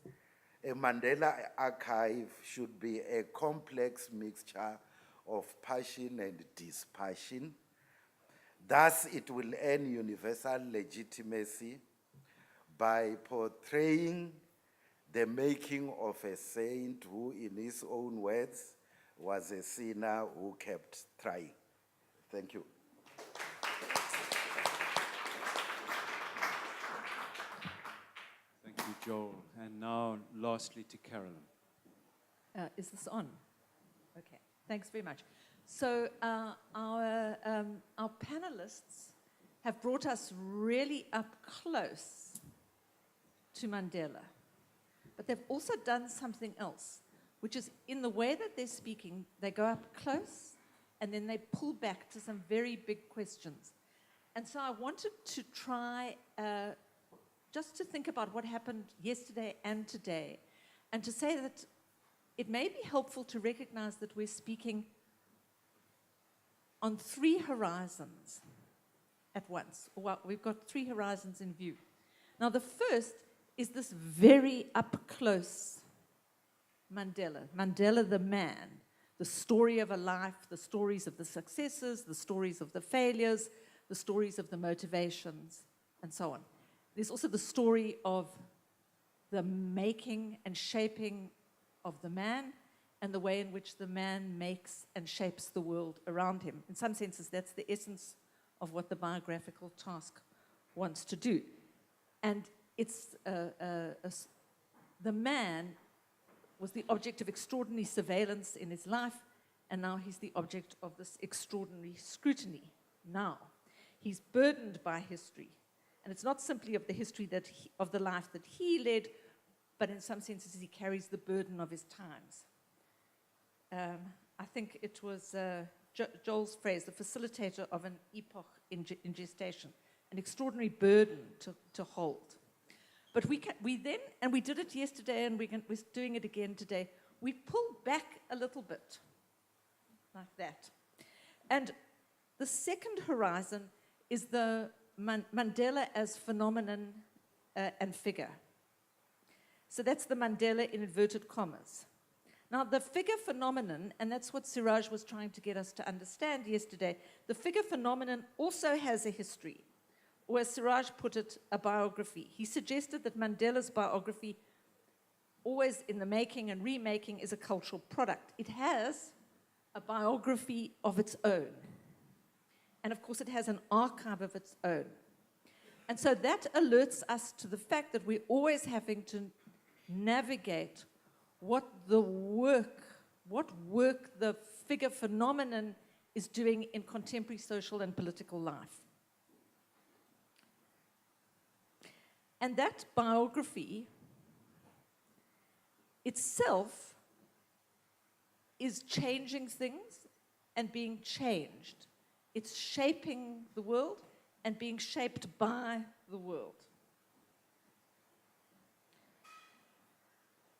a Mandela archive should be a complex mixture of passion and dispassion. Thus, it will earn universal legitimacy by portraying the making of a saint who, in his own words, was a sinner who kept trying. Thank you. Thank you, Joel. And now, lastly, to Carolyn. Is this on? Okay, thanks very much. So our panelists have brought us really up close to Mandela. But they've also done something else, which is in the way that they're speaking, they go up close and then they pull back to some very big questions. And so I wanted to try just to think about what happened yesterday and today, and to say that it may be helpful to recognize that we're speaking on three horizons at once. Well, we've got three horizons in view. Now, the first is this very up-close Mandela. Mandela the man, the story of a life, the stories of the successes, the stories of the failures, the stories of the motivations, and so on. There's also the story of the making and shaping of the man, and the way in which the man makes and shapes the world around him. In some senses, that's the essence of what the biographical task wants to do. And it's the man was the object of extraordinary surveillance in his life, and now he's the object of this extraordinary scrutiny. Now, he's burdened by history. And it's not simply of the history of the life that he led, but in some senses, he carries the burden of his times. I think it was Joel's phrase, the facilitator of an epoch in gestation, an extraordinary burden to hold. But we then, and we did it yesterday, and we're doing it again today, we pulled back a little bit, like that. And the second horizon is the Mandela as phenomenon and figure. So that's the Mandela in inverted commas. Now, the figure phenomenon, and that's what Siraj was trying to get us to understand yesterday, the figure phenomenon also has a history, or as Siraj put it, a biography. He suggested that Mandela's biography, always in the making and remaking, is a cultural product. It has a biography of its own. And of course, it has an archive of its own. And so that alerts us to the fact that we're always having to navigate what work the figure phenomenon is doing in contemporary social and political life. And that biography itself is changing things and being changed. It's shaping the world and being shaped by the world.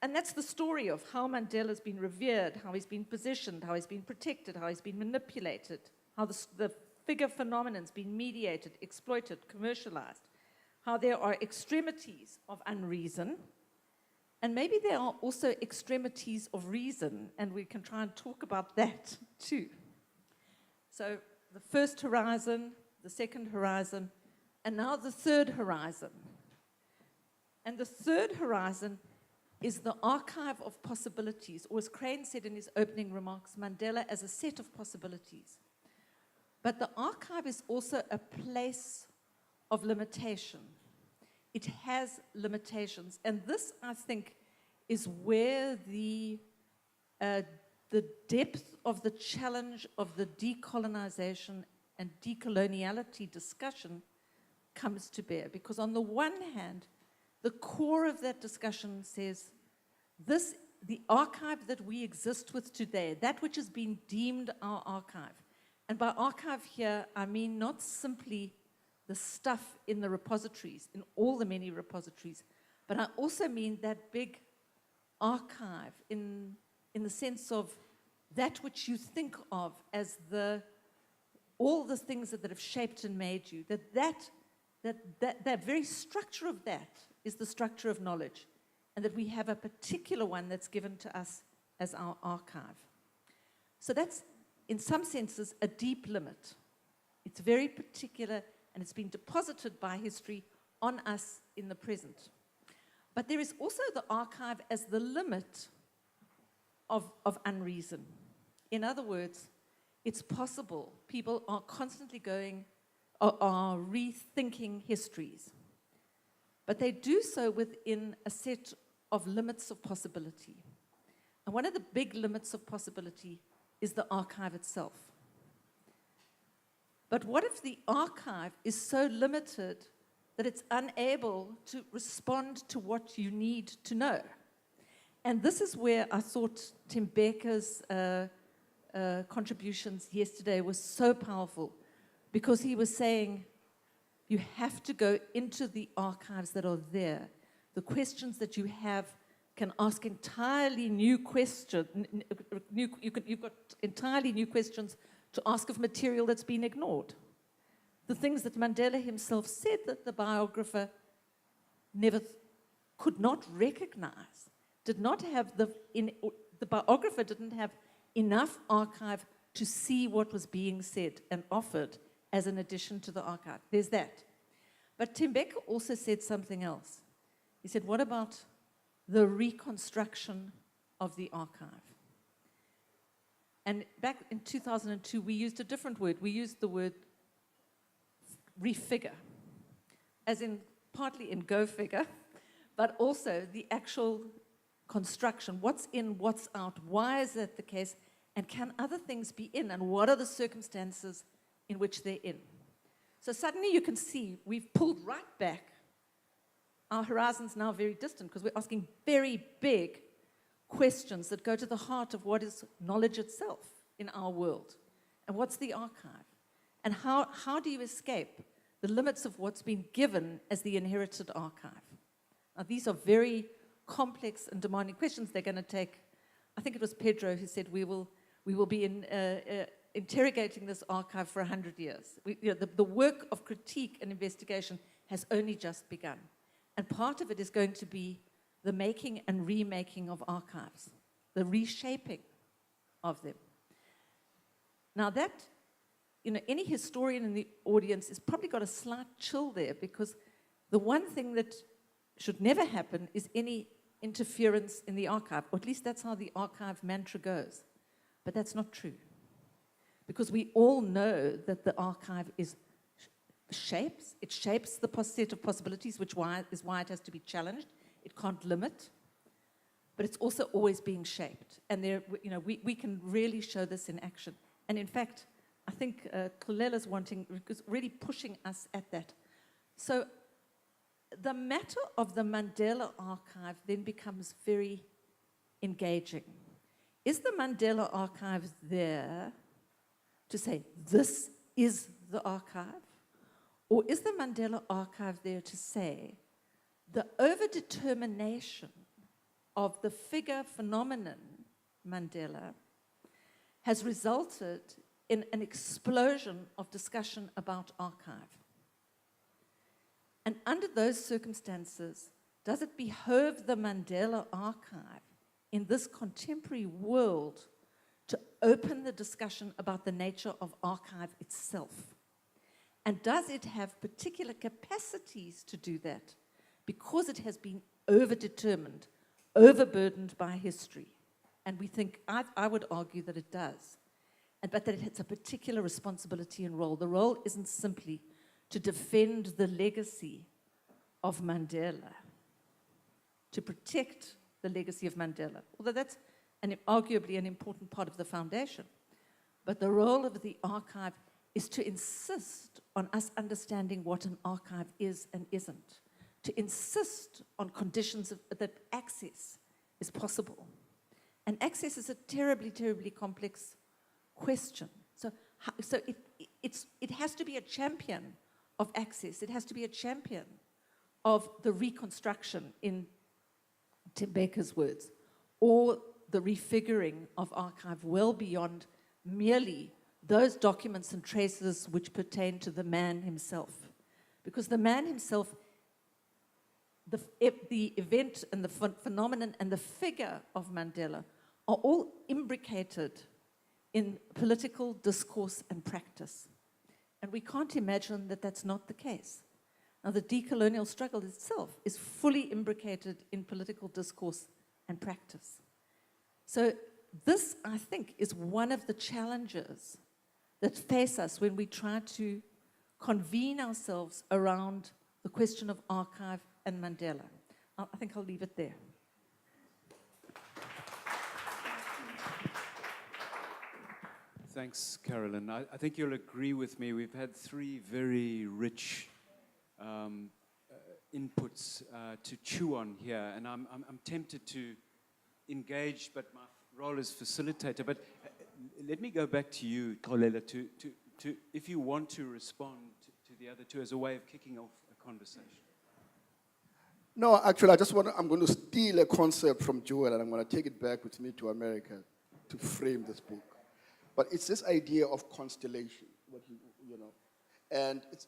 And that's the story of how Mandela's been revered, how he's been positioned, how he's been protected, how he's been manipulated, how the figure phenomenon's been mediated, exploited, commercialized, how there are extremities of unreason, and maybe there are also extremities of reason, and we can try and talk about that too. So the first horizon, the second horizon, and now the third horizon. And the third horizon is the archive of possibilities, or as Crane said in his opening remarks, Mandela as a set of possibilities. But the archive is also a place of limitation. It has limitations. And this, I think, is where the depth of the challenge of the decolonization and decoloniality discussion comes to bear. Because on the one hand, the core of that discussion says the archive that we exist with today, that which has been deemed our archive, and by archive here, I mean not simply the stuff in the repositories, in all the many repositories, but I also mean that big archive in the sense of that which you think of as all the things that have shaped and made you, that very structure of that is the structure of knowledge, and that we have a particular one that's given to us as our archive. So that's, in some senses, a deep limit. It's very particular, and it's been deposited by history on us in the present. But there is also the archive as the limit of unreason. In other words, it's possible people are constantly are rethinking histories. But they do so within a set of limits of possibility. And one of the big limits of possibility is the archive itself. But what if the archive is so limited that it's unable to respond to what you need to know? And this is where I thought Tembeke's contributions yesterday was so powerful, because he was saying, you have to go into the archives that are there. The questions that you have can ask entirely new questions. You've got entirely new questions to ask of material that's been ignored. The things that Mandela himself said that the biographer could not recognize, did not have the biographer didn't have enough archive to see what was being said and offered as an addition to the archive. There's that. But Tembeke also said something else. He said, what about the reconstruction of the archive? And back in 2002, we used a different word. We used the word refigure, as in partly in go figure, but also the actual construction. What's in, what's out? Why is that the case? And can other things be in? And what are the circumstances in which they're in? So suddenly you can see we've pulled right back. Our horizon's now very distant because we're asking very big questions that go to the heart of what is knowledge itself in our world. And what's the archive? And how do you escape the limits of what's been given as the inherited archive? Now, these are very complex and demanding questions. They're going to take, I think it was Pedro who said, we will be interrogating this archive for 100 years. The work of critique and investigation has only just begun. And part of it is going to be the making and remaking of archives. the reshaping of them. Now that, any historian in the audience has probably got a slight chill there, because the one thing that should never happen is any interference in the archive, or at least that's how the archive mantra goes. But that's not true. Because we all know that the archive shapes the set of possibilities, which is why it has to be challenged. It can't limit, but it's also always being shaped. And we can really show this in action. And in fact, I think Xolela's really pushing us at that. So the matter of the Mandela archive then becomes very engaging. Is the Mandela archive there to say, this is the archive? Or is the Mandela archive there to say, the overdetermination of the figure phenomenon, Mandela, has resulted in an explosion of discussion about archive? And under those circumstances, does it behove the Mandela archive in this contemporary world to open the discussion about the nature of archive itself? And does it have particular capacities to do that because it has been overdetermined, overburdened by history? And we think, I would argue that it does, but that it has a particular responsibility and role. The role isn't simply to defend the legacy of Mandela, to protect the legacy of Mandela, although that's arguably an important part of the foundation. But the role of the archive is to insist on us understanding what an archive is and isn't, to insist on conditions that access is possible. And access is a terribly, terribly complex question. So it has to be a champion of access. It has to be a champion of the reconstruction, in Tembeka's words, or the refiguring of archive well beyond merely those documents and traces which pertain to the man himself. Because the man himself, the event and the phenomenon and the figure of Mandela are all imbricated in political discourse and practice. And we can't imagine that that's not the case. Now, the decolonial struggle itself is fully imbricated in political discourse and practice. So this, I think, is one of the challenges that face us when we try to convene ourselves around the question of archive and Mandela. I think I'll leave it there. Thanks, Carolyn. I think you'll agree with me. We've had three very rich inputs to chew on here, and I'm tempted to engage, but my role is facilitator. But let me go back to you, Xolela, to if you want to respond to the other two as a way of kicking off a conversation. No, actually, I'm going to steal a concept from Joel, and I'm going to take it back with me to America to frame this book. But it's this idea of constellation, and it's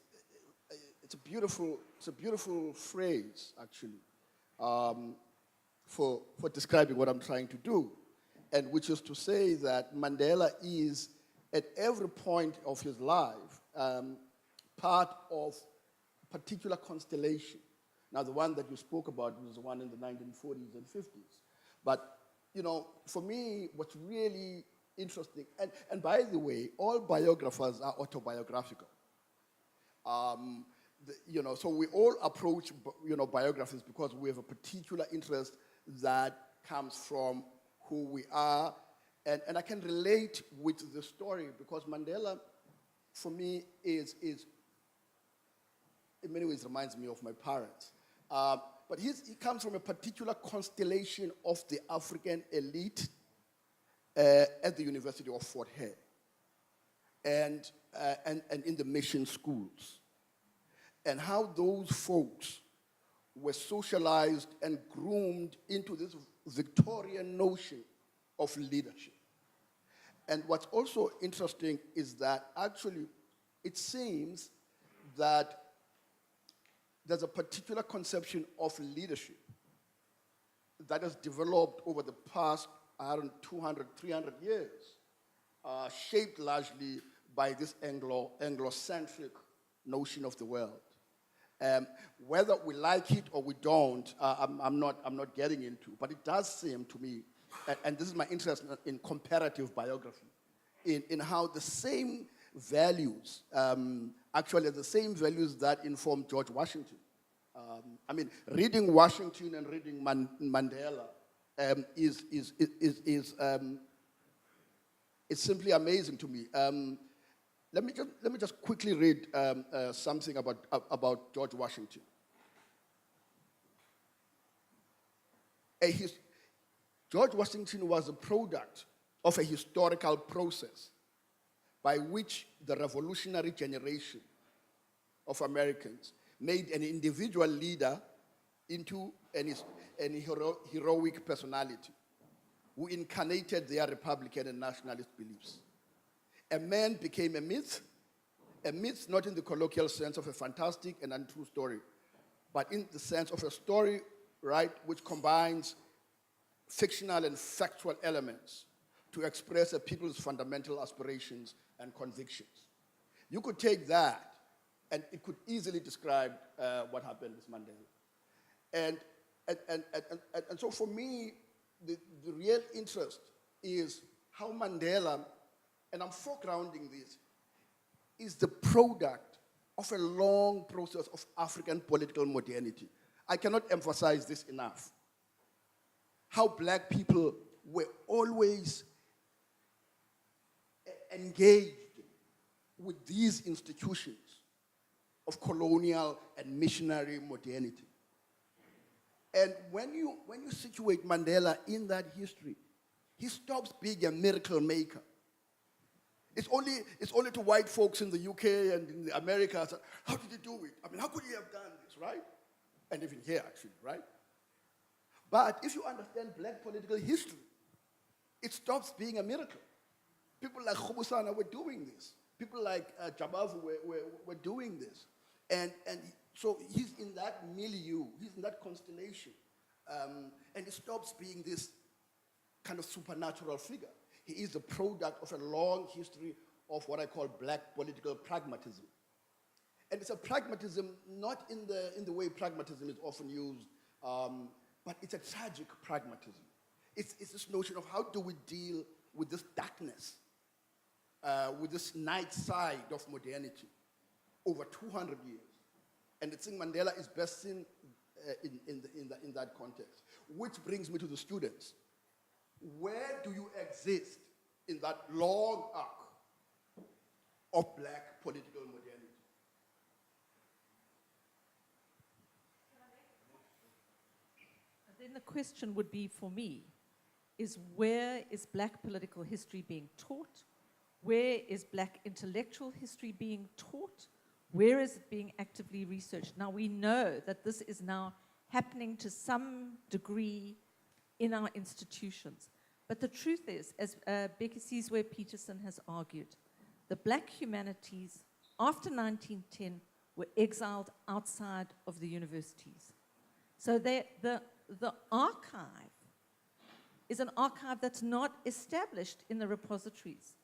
a beautiful phrase, actually, for describing what I'm trying to do, and which is to say that Mandela is, at every point of his life, part of a particular constellation. Now, the one that you spoke about was the one in the 1940s and 50s. But, for me, what's really interesting, and by the way, all biographers are autobiographical. So we all approach, biographies because we have a particular interest that comes from who we are. And I can relate with the story because Mandela, for me, is in many ways reminds me of my parents. But he comes from a particular constellation of the African elite at the University of Fort Hare and in the mission schools, and how those folks were socialized and groomed into this Victorian notion of leadership. And what's also interesting is that actually it seems that there's a particular conception of leadership that has developed over the past 200, 300 years, shaped largely by this Anglo-centric notion of the world. Whether we like it or we don't, I'm not getting into, but it does seem to me, and this is my interest in comparative biography, in how the same values, actually the same values that informed George Washington. I mean, reading Washington and reading Mandela is simply amazing to me. Let me just quickly read something about George Washington. George Washington was a product of a historical process by which the revolutionary generation of Americans made an individual leader into an heroic personality who incarnated their Republican and nationalist beliefs. A man became a myth not in the colloquial sense of a fantastic and untrue story, but in the sense of a story, right, which combines fictional and factual elements to express a people's fundamental aspirations and convictions. You could take that, and it could easily describe what happened with Mandela. And so for me, the real interest is how Mandela, and I'm foregrounding this, is the product of a long process of African political modernity. I cannot emphasize this enough. How black people were always engaged with these institutions of colonial and missionary modernity. And when you situate Mandela in that history, he stops being a miracle maker. It's only to white folks in the UK and in the Americas, how did he do it? I mean, how could he have done this, right? And even here, actually, right? But if you understand black political history, it stops being a miracle. People like Khubusana were doing this. People like Jabavu were doing this. And so he's in that milieu, he's in that constellation. And he stops being this kind of supernatural figure. He is the product of a long history of what I call black political pragmatism. And it's a pragmatism not in the way pragmatism is often used, but it's a tragic pragmatism. It's this notion of how do we deal with this darkness, with this night side of modernity over 200 years. And I think Mandela is best seen in that context. Which brings me to the students. Where do you exist in that long arc of black political modernity? Then the question would be for me, is where is black political history being taught? Where is black intellectual history being taught? Where is it being actively researched? Now we know that this is now happening to some degree in our institutions. But the truth is, as Biko Peterson has argued, the black humanities after 1910 were exiled outside of the universities. So the archive is an archive that's not established in the repositories.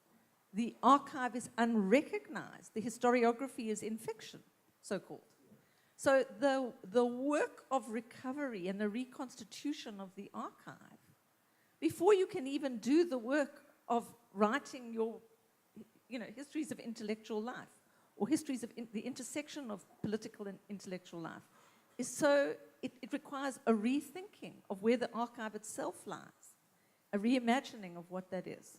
The archive is unrecognized. The historiography is in fiction, so-called. So the work of recovery and the reconstitution of the archive, before you can even do the work of writing your histories of intellectual life or histories of the intersection of political and intellectual life, is so, it requires a rethinking of where the archive itself lies, a reimagining of what that is.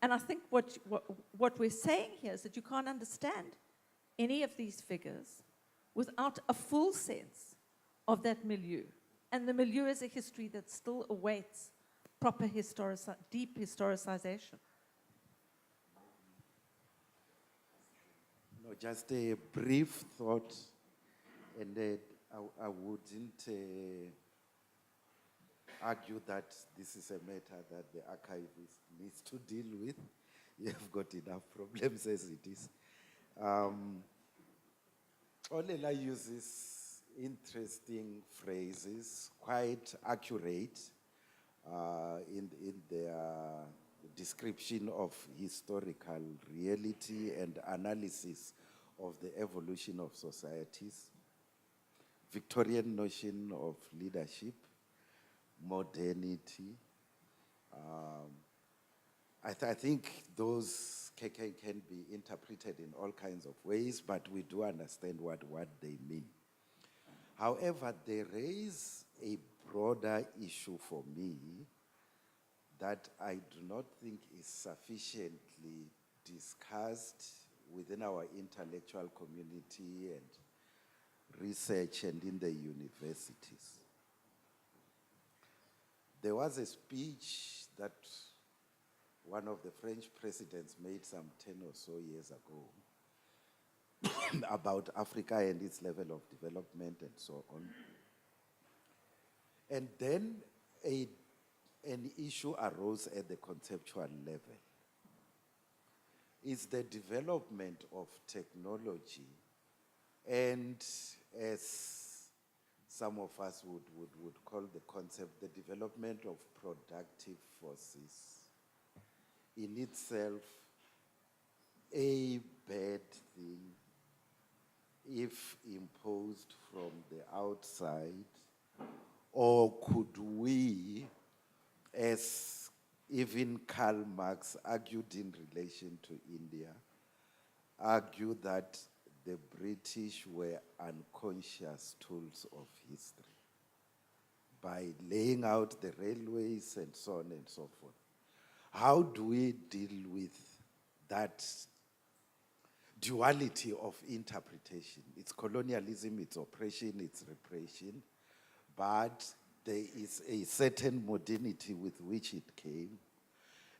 And I think what we're saying here is that you can't understand any of these figures without a full sense of that milieu. And the milieu is a history that still awaits proper deep historicization. No, just a brief thought, and I wouldn't argue that this is a matter that the archivist needs to deal with. You have got enough problems as it is. Xolela uses interesting phrases, quite accurate, in their description of historical reality and analysis of the evolution of societies, Victorian notion of leadership, modernity. I think those can be interpreted in all kinds of ways, but we do understand what they mean. However, they raise a broader issue for me that I do not think is sufficiently discussed within our intellectual community and research and in the universities. There was a speech that one of the French presidents made some 10 or so years ago about Africa and its level of development and so on. And then an issue arose at the conceptual level. Is the development of technology and, as some of us would call the concept, the development of productive forces in itself a bad thing if imposed from the outside, or could we, as even Karl Marx argued in relation to India, argue that the British were unconscious tools of history by laying out the railways and so on and so forth? How do we deal with that duality of interpretation? It's colonialism, it's oppression, it's repression, but there is a certain modernity with which it came.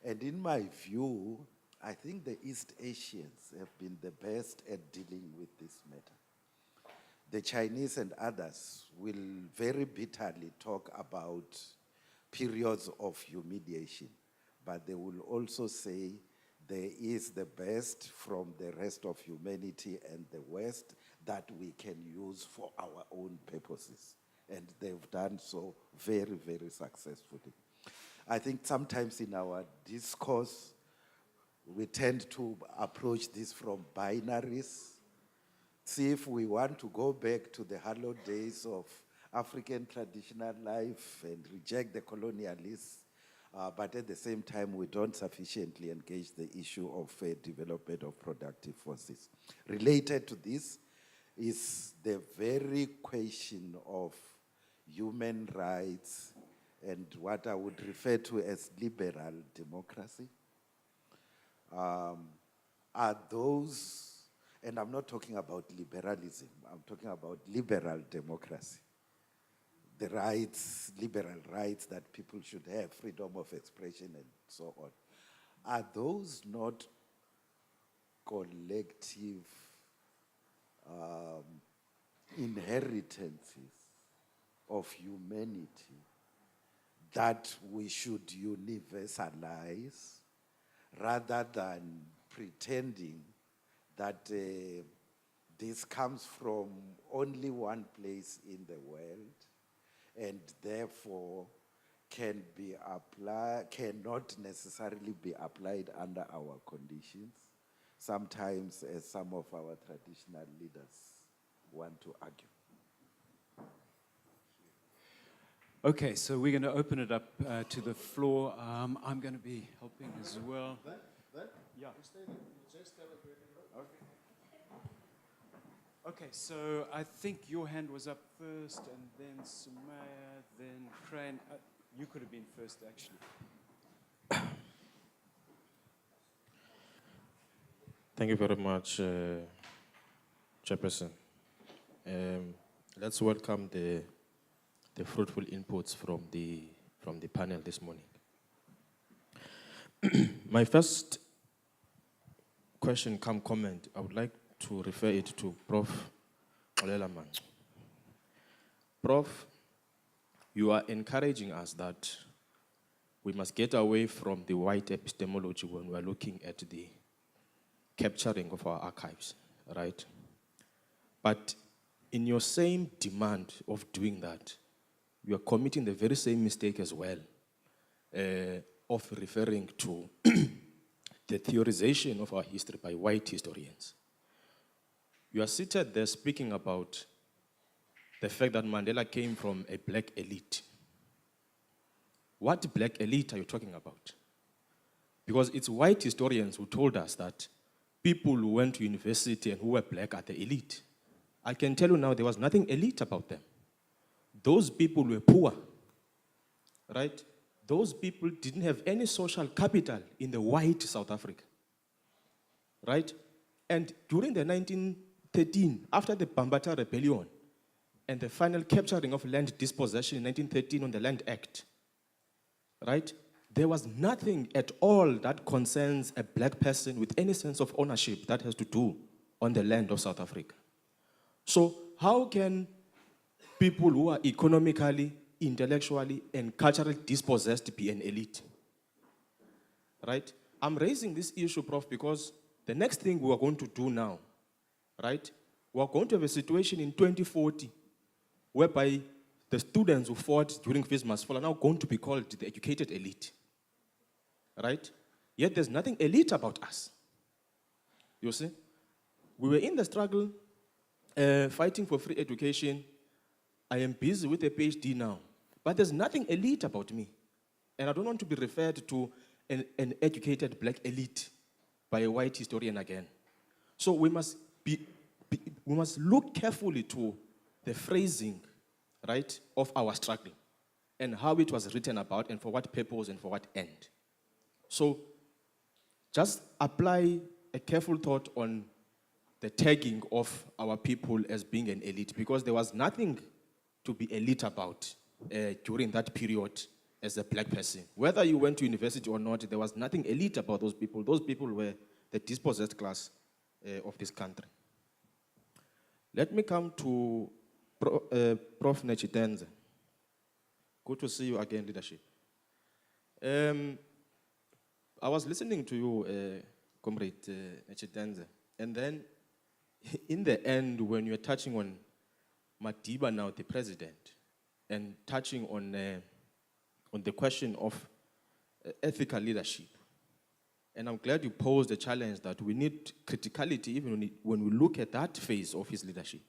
And in my view, I think the East Asians have been the best at dealing with this matter. The Chinese and others will very bitterly talk about periods of humiliation, but they will also say there is the best from the rest of humanity and the West that we can use for our own purposes. And they've done so very, very successfully. I think sometimes in our discourse, we tend to approach this from binaries. See if we want to go back to the hallowed days of African traditional life and reject the colonialists, but at the same time, we don't sufficiently engage the issue of development of productive forces. Related to this is the very question of human rights and what I would refer to as liberal democracy. Are those, and I'm not talking about liberalism, I'm talking about liberal democracy. The rights, liberal rights that people should have, freedom of expression and so on. Are those not collective inheritances of humanity that we should universalize rather than pretending that this comes from only one place in the world and therefore cannot necessarily be applied under our conditions, sometimes as some of our traditional leaders want to argue. Okay, so we're going to open it up to the floor. I'm going to be helping as well. Yeah. Okay, so I think your hand was up first, and then Sumaya, then Crane. You could have been first, actually. Thank you very much, Chairperson. Let's welcome the fruitful inputs from the panel this morning. My first question, comment, I would like to refer it to Prof. Xolela Mangcu. Prof, you are encouraging us that we must get away from the white epistemology when we are looking at the capturing of our archives, right? But in your same demand of doing that, you are committing the very same mistake as well of referring to the theorization of our history by white historians. You are seated there speaking about the fact that Mandela came from a black elite. What black elite are you talking about? Because it's white historians who told us that people who went to university and who were black are the elite. I can tell you now there was nothing elite about them. Those people were poor, right? Those people didn't have any social capital in the white South Africa, right? And during the 1913, after the Bambata Rebellion and the final capturing of land dispossession in 1913 on the Land Act, right? There was nothing at all that concerns a black person with any sense of ownership that has to do on the land of South Africa. So how can people who are economically, intellectually, and culturally dispossessed be an elite? Right? I'm raising this issue, Prof, because the next thing we are going to do now, right? We are going to have a situation in 2040 whereby the students who fought during Feesmasval are now going to be called the educated elite. Right? Yet there's nothing elite about us. You see? We were in the struggle, fighting for free education. I am busy with a PhD now. But there's nothing elite about me. And I don't want to be referred to an educated black elite by a white historian again. So we must look carefully to the phrasing, right, of our struggle and how it was written about and for what purpose and for what end. So just apply a careful thought on the tagging of our people as being an elite, because there was nothing to be elite about during that period as a black person. Whether you went to university or not, there was nothing elite about those people. Those people were the dispossessed class of this country. Let me come to Prof. Netshitenzhe. Good to see you again, leadership. I was listening to you, Comrade Netshitenzhe, and then in the end, when you were touching on Madiba now, the president, and touching on the question of ethical leadership, and I'm glad you posed the challenge that we need criticality even when we look at that phase of his leadership.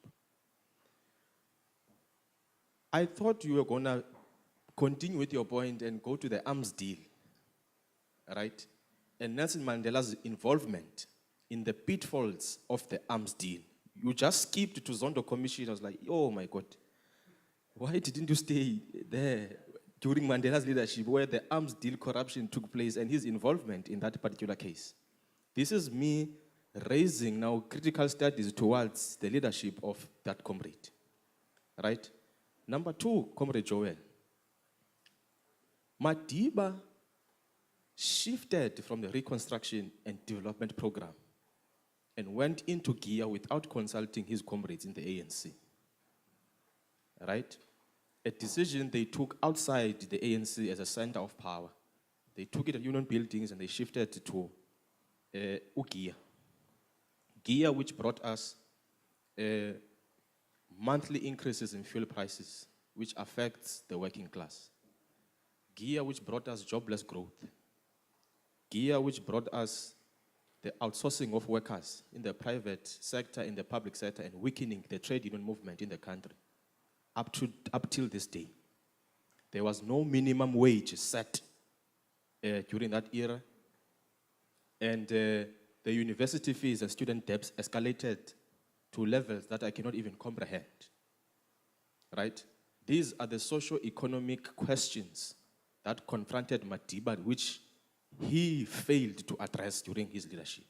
I thought you were going to continue with your point and go to the arms deal, right? And Nelson Mandela's involvement in the pitfalls of the arms deal. You just skipped to Zondo Commission. I was like, oh my God, why didn't you stay there during Mandela's leadership where the arms deal corruption took place and his involvement in that particular case? This is me raising now critical studies towards the leadership of that comrade, right? Number two, Comrade Joel. Madiba shifted from the reconstruction and development program and went into gear without consulting his comrades in the ANC. Right? A decision they took outside the ANC as a center of power. They took it at union buildings and they shifted to Ugia. Gear which brought us monthly increases in fuel prices, which affects the working class. Gear which brought us jobless growth. Gear which brought us the outsourcing of workers in the private sector, in the public sector, and weakening the trade union movement in the country. Up till this day, there was no minimum wage set during that era, and the university fees and student debts escalated to levels that I cannot even comprehend, right? These are the socio-economic questions that confronted Madiba, which he failed to address during his leadership,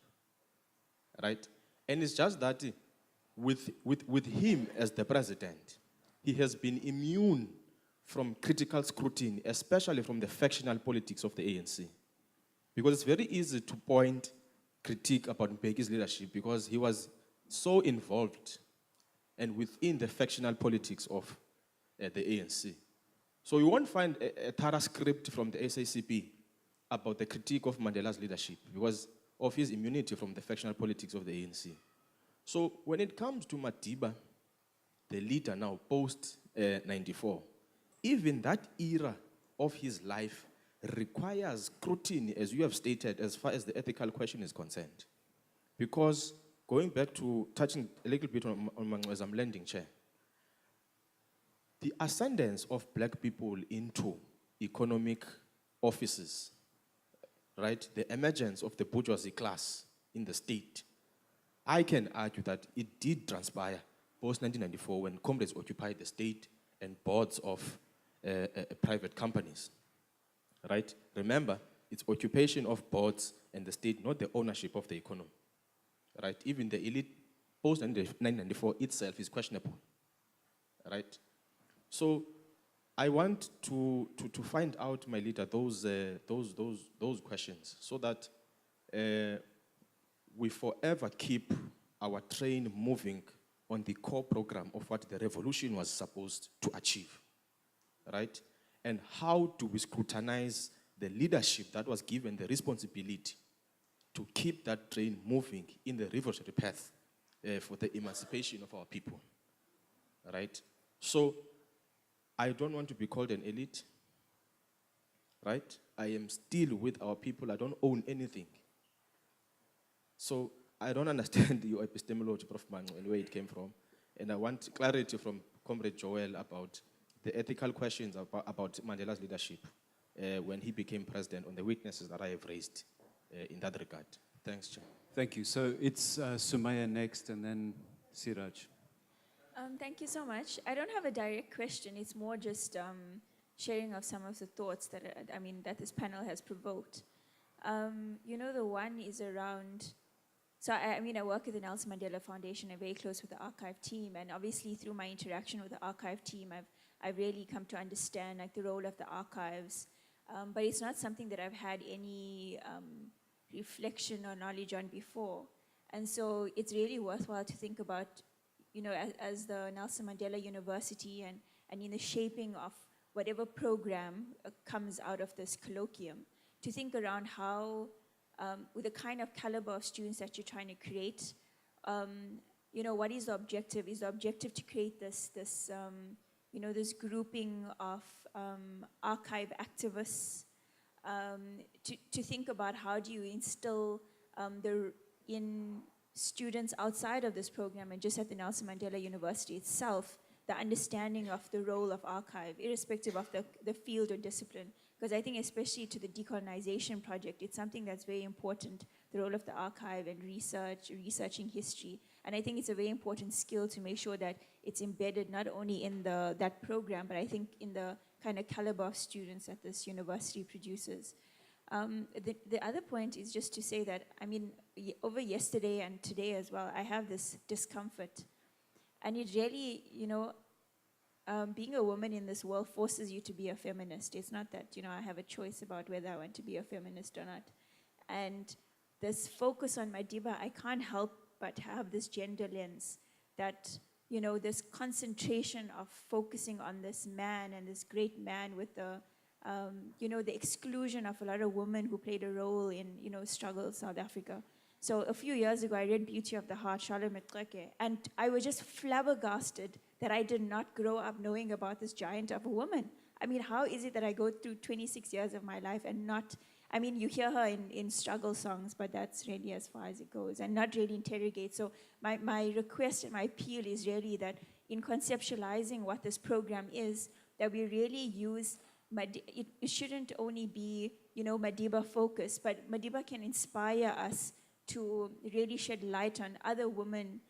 right? And it's just that with him as the president, he has been immune from critical scrutiny, especially from the factional politics of the ANC. Because it's very easy to point critique about Mbeki's leadership because he was so involved and within the factional politics of the ANC. So you won't find a thorough script from the SACP about the critique of Mandela's leadership because of his immunity from the factional politics of the ANC. So when it comes to Madiba, the leader now post-94, even that era of his life requires scrutiny, as you have stated, as far as the ethical question is concerned. Because going back to touching a little bit on Mangcu's landing chair, the ascendance of black people into economic offices, right, the emergence of the bourgeoisie class in the state, I can argue that it did transpire post-1994 when comrades occupied the state and boards of private companies, right? Remember, it's occupation of boards and the state, not the ownership of the economy, right? Even the elite post-1994 itself is questionable, right? So I want to find out, my leader, those questions so that we forever keep our train moving on the core program of what the revolution was supposed to achieve, right? And how do we scrutinize the leadership that was given the responsibility to keep that train moving in the revolutionary path for the emancipation of our people, right? So I don't want to be called an elite, right? I am still with our people. I don't own anything. So I don't understand your epistemology, Prof. Mangcu, and where it came from. And I want clarity from Comrade Joel about the ethical questions about Mandela's leadership when he became president, on the weaknesses that I have raised in that regard. Thanks, Chair. Thank you. So it's Sumaya next, and then Siraj. Thank you so much. I don't have a direct question. It's more just sharing of some of the thoughts that, that this panel has provoked. The one is around, so I work at the Nelson Mandela Foundation. I'm very close with the archive team, and obviously through my interaction with the archive team, I've really come to understand the role of the archives. But it's not something that I've had any reflection or knowledge on before. And so it's really worthwhile to think about, as the Nelson Mandela University and in the shaping of whatever program comes out of this colloquium, to think around how, with the kind of caliber of students that you're trying to create, what is the objective? Is the objective to create this grouping of archive activists, to think about how do you instill in students outside of this program and just at the Nelson Mandela University itself, the understanding of the role of archive, irrespective of the field or discipline. Because I think especially to the decolonization project, it's something that's very important, the role of the archive and researching history. And I think it's a very important skill to make sure that it's embedded not only in that program, but I think in the kind of caliber of students that this university produces. The other point is just to say that, over yesterday and today as well, I have this discomfort. And it really, being a woman in this world forces you to be a feminist. It's not that, I have a choice about whether I want to be a feminist or not. And this focus on Madiba, I can't help but have this gender lens that, this concentration of focusing on this man and this great man with the exclusion of a lot of women who played a role in, struggle South Africa. So a few years ago, I read Beauty of the Heart, Xolela Mangcu, and I was just flabbergasted that I did not grow up knowing about this giant of a woman. How is it that I go through 26 years of my life and not, you hear her in struggle songs, but that's really as far as it goes, and not really interrogate. So my request and my appeal is really that in conceptualizing what this program is, that we really use, it shouldn't only be, Madiba focused, but Madiba can inspire us to really shed light on other women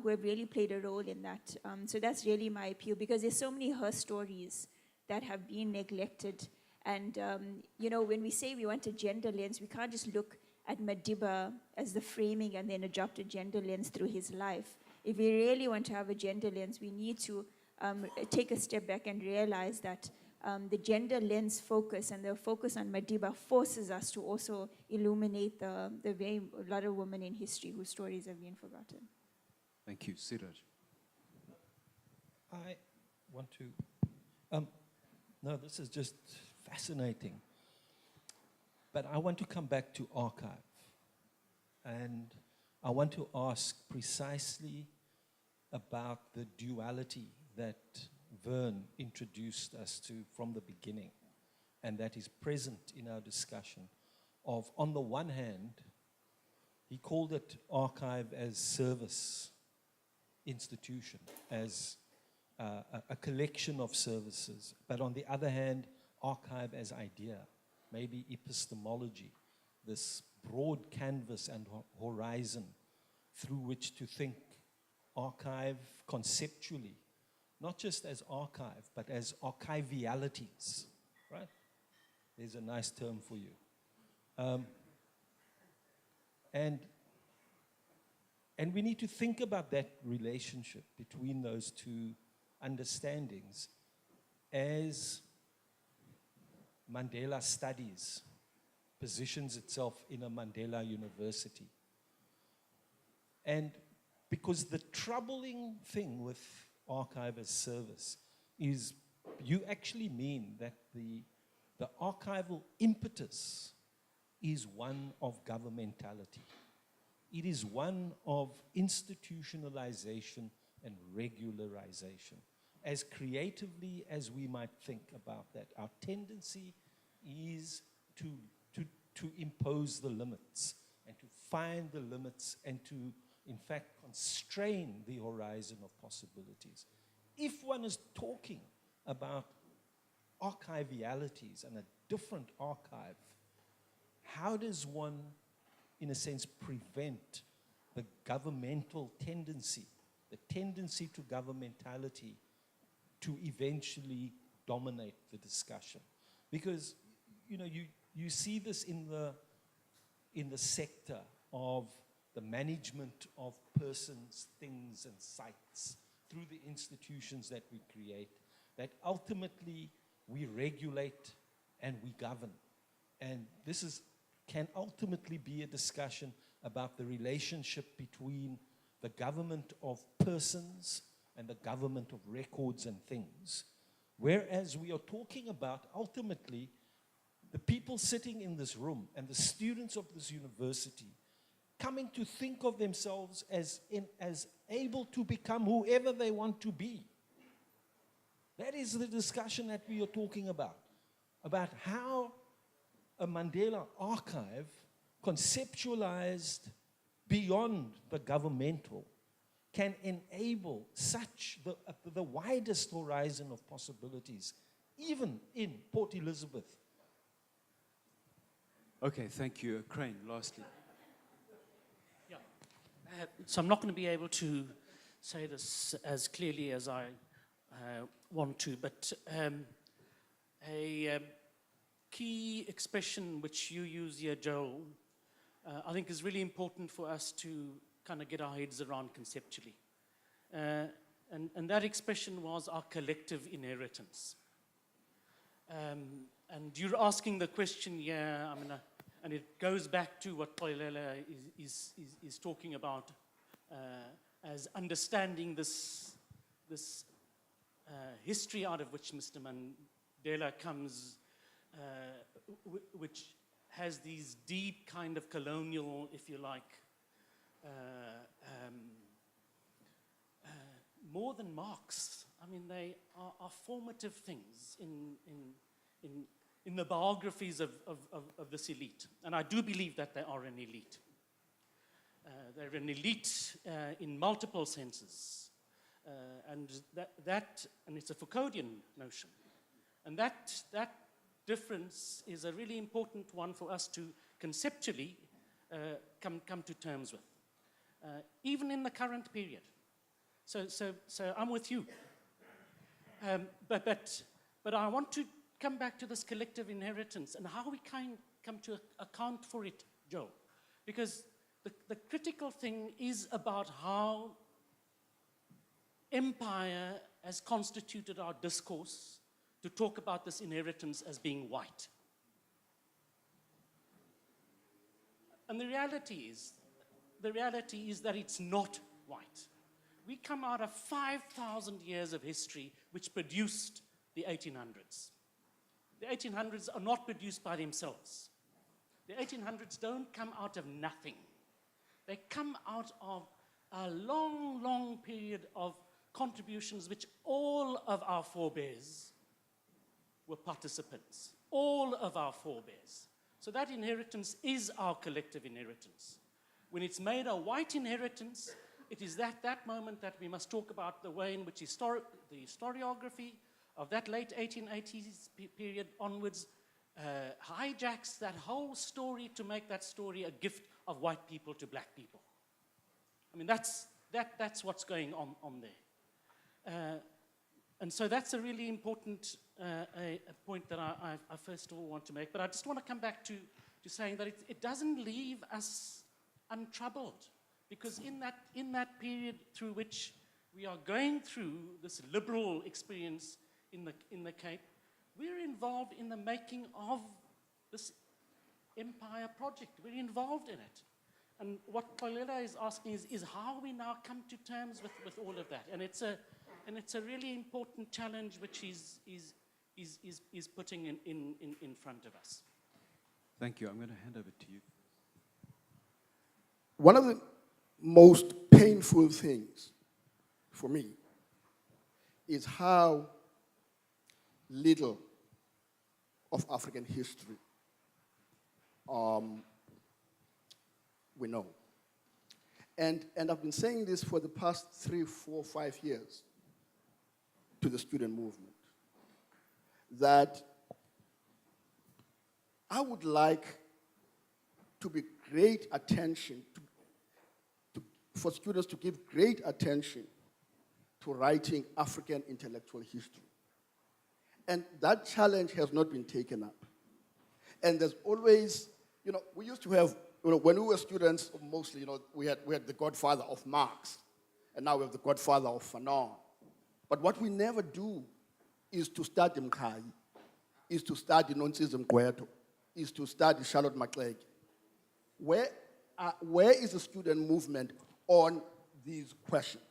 who have really played a role in that. So that's really my appeal, because there's so many her stories that have been neglected. And, when we say we want a gender lens, we can't just look at Madiba as the framing and then adopt a gender lens through his life. If we really want to have a gender lens, we need to take a step back and realize that the gender lens focus and the focus on Madiba forces us to also illuminate the very lot of women in history whose stories have been forgotten. Thank you. Siraj. I want to, no, this is just fascinating. But I want to come back to archive. And I want to ask precisely about the duality that Verne introduced us to from the beginning. and that is present in our discussion of, on the one hand, he called it archive as service institution, as a collection of services, but on the other hand, archive as idea, maybe epistemology, this broad canvas and horizon through which to think archive conceptually, not just as archive, but as archivialities, right? There's a nice term for you. And we need to think about that relationship between those two understandings as Mandela studies, positions itself in a Mandela university. And because the troubling thing with archive as service is you actually mean that the archival impetus is one of governmentality. It is one of institutionalization and regularization. As creatively as we might think about that, our tendency is to impose the limits and to find the limits and to, in fact, constrain the horizon of possibilities. If one is talking about archivialities and a different archive, how does one, in a sense, prevent the governmental tendency, the tendency to governmentality to eventually dominate the discussion? Because, you know, you see this in the sector of the management of persons, things, and sites through the institutions that we create, that ultimately we regulate and we govern. And this can ultimately be a discussion about the relationship between the government of persons and the government of records and things. Whereas we are talking about, ultimately, the people sitting in this room and the students of this university coming to think of themselves as able to become whoever they want to be. That is the discussion that we are talking about how a Mandela archive, conceptualized beyond the governmental, can enable such the widest horizon of possibilities, even in Port Elizabeth. Okay, thank you. Crane, lastly. Yeah. So I'm not going to be able to say this as clearly as I want to, but a key expression which you use here, Joel, I think is really important for us to kind of get our heads around conceptually. And that expression was our collective inheritance. And you're asking the question here, and it goes back to what Xolela is talking about as understanding this history out of which Mr. Mandela comes, which has these deep kind of colonial, if you like, more than marks. I mean, they are formative things in the biographies of this elite. And I do believe that they are an elite. They're an elite in multiple senses. And it's a Foucauldian notion. And that difference is a really important one for us to conceptually come to terms with, even in the current period. So I'm with you. But I want to come back to this collective inheritance and how we come to account for it, Joe. Because the critical thing is about how empire has constituted our discourse to talk about this inheritance as being white. And the reality is that it's not white. We come out of 5,000 years of history which produced the 1800s. The 1800s are not produced by themselves. The 1800s don't come out of nothing. They come out of a long, long period of contributions which all of our forebears were participants, all of our forebears. So that inheritance is our collective inheritance. When it's made a white inheritance, it is that moment that we must talk about the way in which the historiography of that late 1880s period onwards hijacks that whole story to make that story a gift of white people to black people. I mean, that's what's going on there. And so that's a really important a point that I first of all want to make. But I just want to come back to saying that it doesn't leave us untroubled, because in that period through which we are going through this liberal experience in the Cape, we're involved in the making of this empire project. We're involved in it. And what Xolela is asking is how we now come to terms with all of that. And it's a really important challenge which is putting in front of us. Thank you. I'm going to hand over to you. One of the most painful things for me is how little of African history we know. And I've been saying this for the past 3, 4, 5 years to the student movement, that I would like to be great attention, for students to give great attention to writing African intellectual history. And that challenge has not been taken up. And there's always, we used to have, when we were students, mostly, we had the godfather of Marx, and now we have the godfather of Fanon. But what we never do is to study Mkhai, is to study Nontsizi Mgqwetho, is to study Charlotte Maxeke. Where is the student movement on these questions?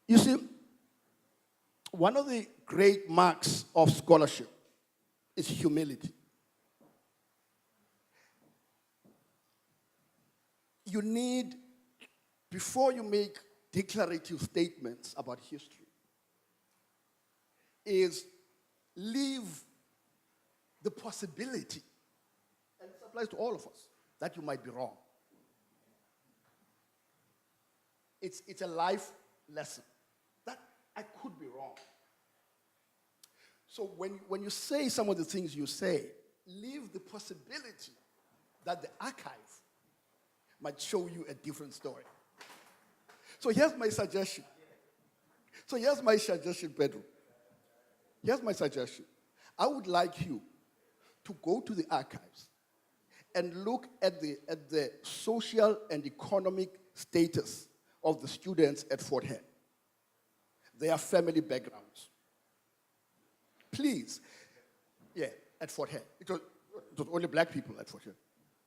You see, one of the great marks of scholarship is humility. You need, before you make declarative statements about history, is leave the possibility, and this applies to all of us, that you might be wrong. It's a life lesson that I could be wrong. So when you say some of the things you say, leave the possibility that the archive might show you a different story. So here's my suggestion. Pedro. Here's my suggestion. I would like you to go to the archives and look at the social and economic status of the students at Fort Hare, their family backgrounds. Please, at Fort Hare. It was only black people at Fort Hare,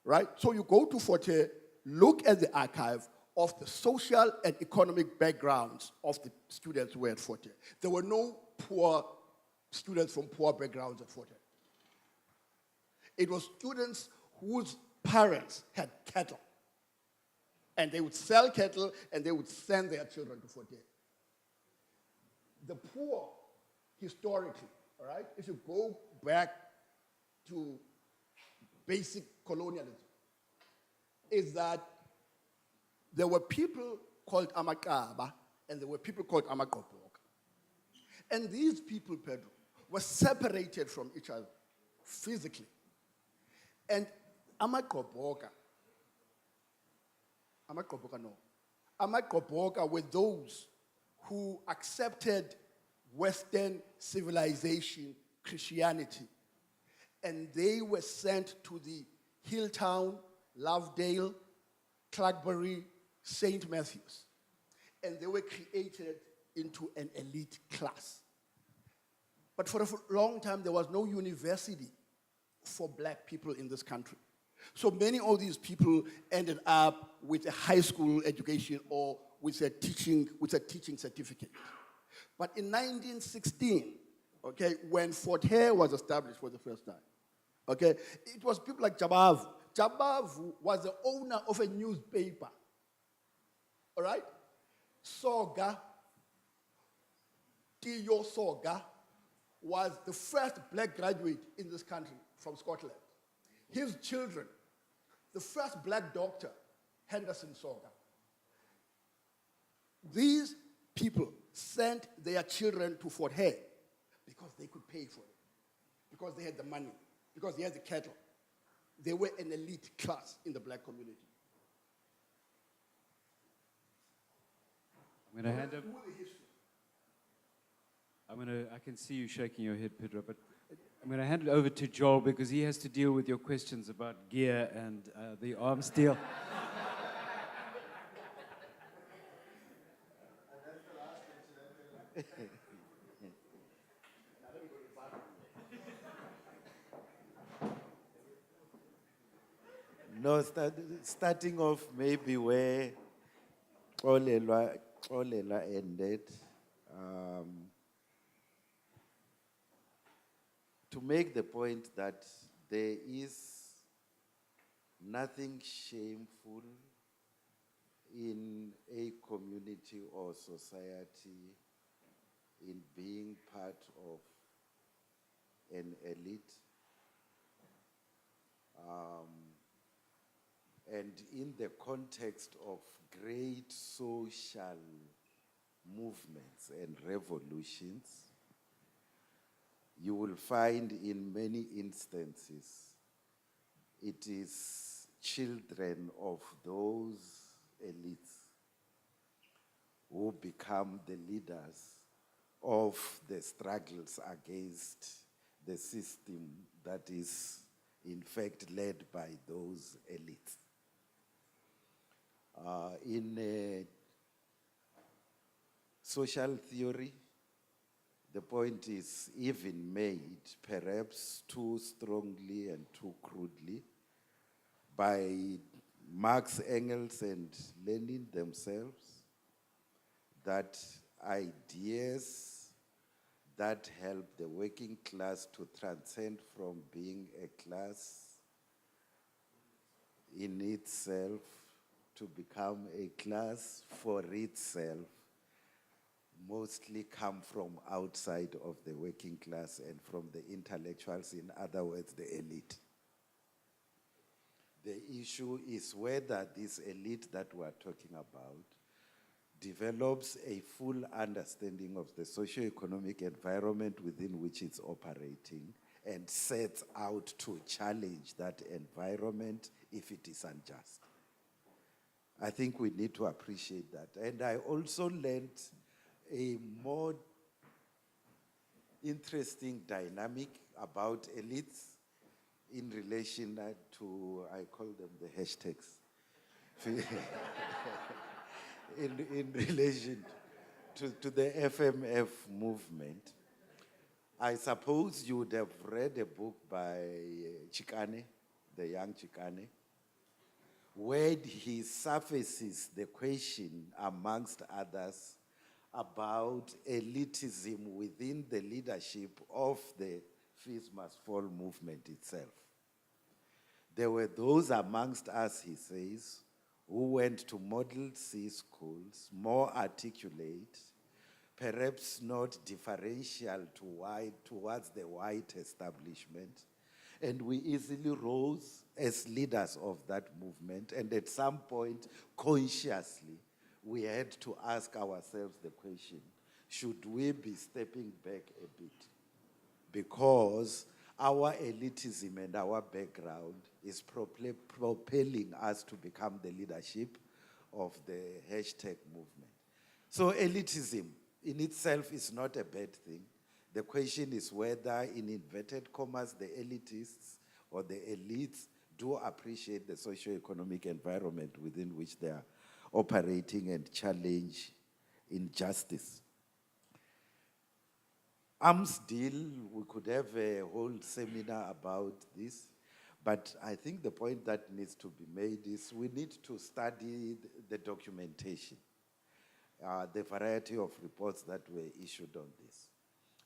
right? So you go to Fort Hare, look at the archive of the social and economic backgrounds of the students who were at Fort Hare. There were no poor students from poor backgrounds at Fort Hare. It was students whose parents had cattle. And they would sell cattle and they would send their children to Fort Hare. The poor, historically, all right, if you go back to basic colonialism, is that there were people called Amakaba and there were people called Amaqoboka. And these people, Pedro, were separated from each other physically. And Amaqoboka were those who accepted Western civilization, Christianity, and they were sent to the Hilltown, Lovedale, Clarkbury, St. Matthews, and they were created into an elite class. But for a long time, there was no university for black people in this country. So many of these people ended up with a high school education or with a teaching certificate. But in 1916, okay, when Fort Hare was established for the first time, okay, it was people like Jabavu. Jabavu was the owner of a newspaper, all right? Soga, Tiyo Soga, was the first black graduate in this country from Scotland. His children, the first black doctor, Henderson Soga. These people sent their children to Fort Hare because they could pay for it, because they had the money, because they had the cattle. They were an elite class in the black community. I'm going to hand up. I can see you shaking your head, Pedro, but I'm going to hand it over to Joel because he has to deal with your questions about gear and the arms deal. No, starting off maybe where Xolela ended. To make the point that there is nothing shameful in a community or society in being part of an elite. And in the context of great social movements and revolutions, you will find in many instances it is children of those elites who become the leaders of the struggles against the system that is in fact led by those elites. In social theory, the point is even made, perhaps too strongly and too crudely, by Marx, Engels, and Lenin themselves, that ideas that help the working class to transcend from being a class in itself to become a class for itself mostly come from outside of the working class and from the intellectuals, in other words, the elite. The issue is whether this elite that we're talking about develops a full understanding of the socio-economic environment within which it's operating and sets out to challenge that environment if it is unjust. I think we need to appreciate that. And I also learned a more interesting dynamic about elites in relation to, I call them the hashtags, in relation to the FMF movement. I suppose you would have read a book by Chikane, the young Chikane, where he surfaces the question, amongst others, about elitism within the leadership of the Fees Must Fall movement itself. There were those amongst us, he says, who went to Model C schools, more articulate, perhaps not differential towards the white establishment, and we easily rose as leaders of that movement, and at some point, consciously, we had to ask ourselves the question, should we be stepping back a bit? Because our elitism and our background is propelling us to become the leadership of the hashtag movement. So elitism in itself is not a bad thing. The question is whether, in inverted commas, the elitists or the elites do appreciate the socio-economic environment within which they are operating and challenge injustice. Arms deal, we could have a whole seminar about this, but I think the point that needs to be made is we need to study the documentation, the variety of reports that were issued on this.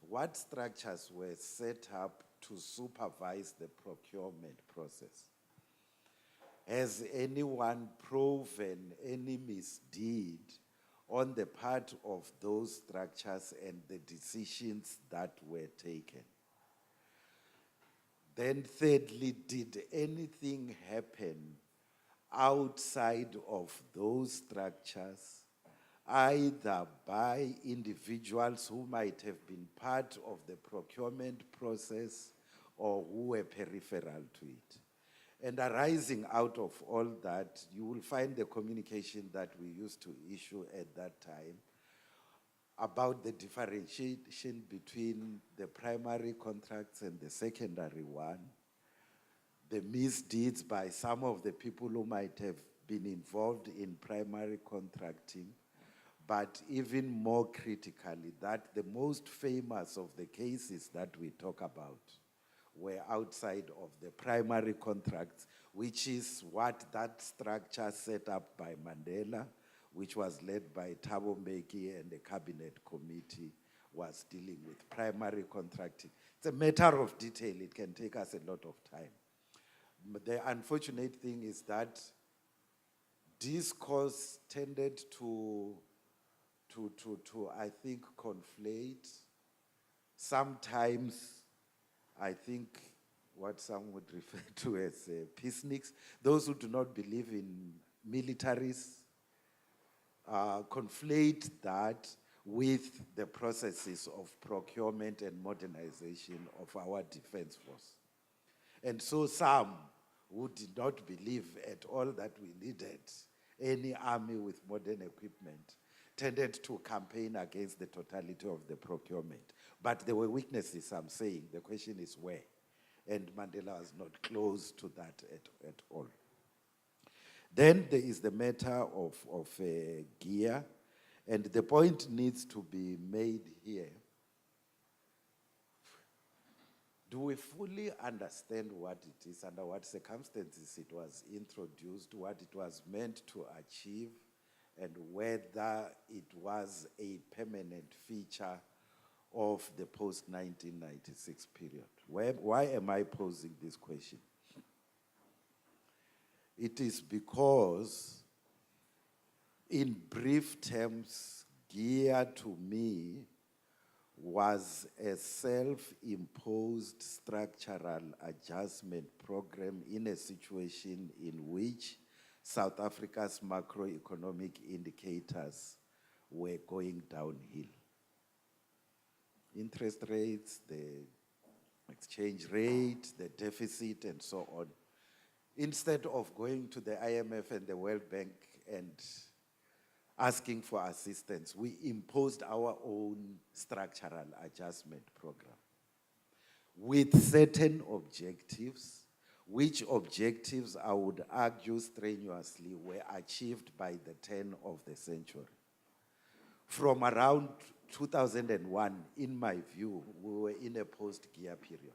What structures were set up to supervise the procurement process? Has anyone proven any misdeed on the part of those structures and the decisions that were taken. Then thirdly, did anything happen outside of those structures, either by individuals who might have been part of the procurement process or who were peripheral to it? And arising out of all that, you will find the communication that we used to issue at that time about the differentiation between the primary contracts and the secondary one, the misdeeds by some of the people who might have been involved in primary contracting, but even more critically, that the most famous of the cases that we talk about were outside of the primary contracts, which is what that structure set up by Mandela, which was led by Thabo Mbeki, and the cabinet committee was dealing with primary contracting. It's a matter of detail. It can take us a lot of time. But the unfortunate thing is that discourse tended to I think, conflate. Sometimes, I think, what some would refer to as peaceniks, those who do not believe in militaries, conflate that with the processes of procurement and modernization of our defense force. And so some who did not believe at all that we needed any army with modern equipment tended to campaign against the totality of the procurement. But there were weaknesses, I'm saying. The question is where? And Mandela was not close to that at all. Then there is the matter of gear, and the point needs to be made here. Do we fully understand what it is, under what circumstances it was introduced, what it was meant to achieve, and whether it was a permanent feature of the post-1996 period? Why am I posing this question? It is because, in brief terms, gear to me was a self-imposed structural adjustment program in a situation in which South Africa's macroeconomic indicators were going downhill. Interest rates, the exchange rate, the deficit, and so on. Instead of going to the IMF and the World Bank and asking for assistance, we imposed our own structural adjustment program with certain objectives, which objectives I would argue strenuously were achieved by the turn of the century. From around 2001, in my view, we were in a post-gear period.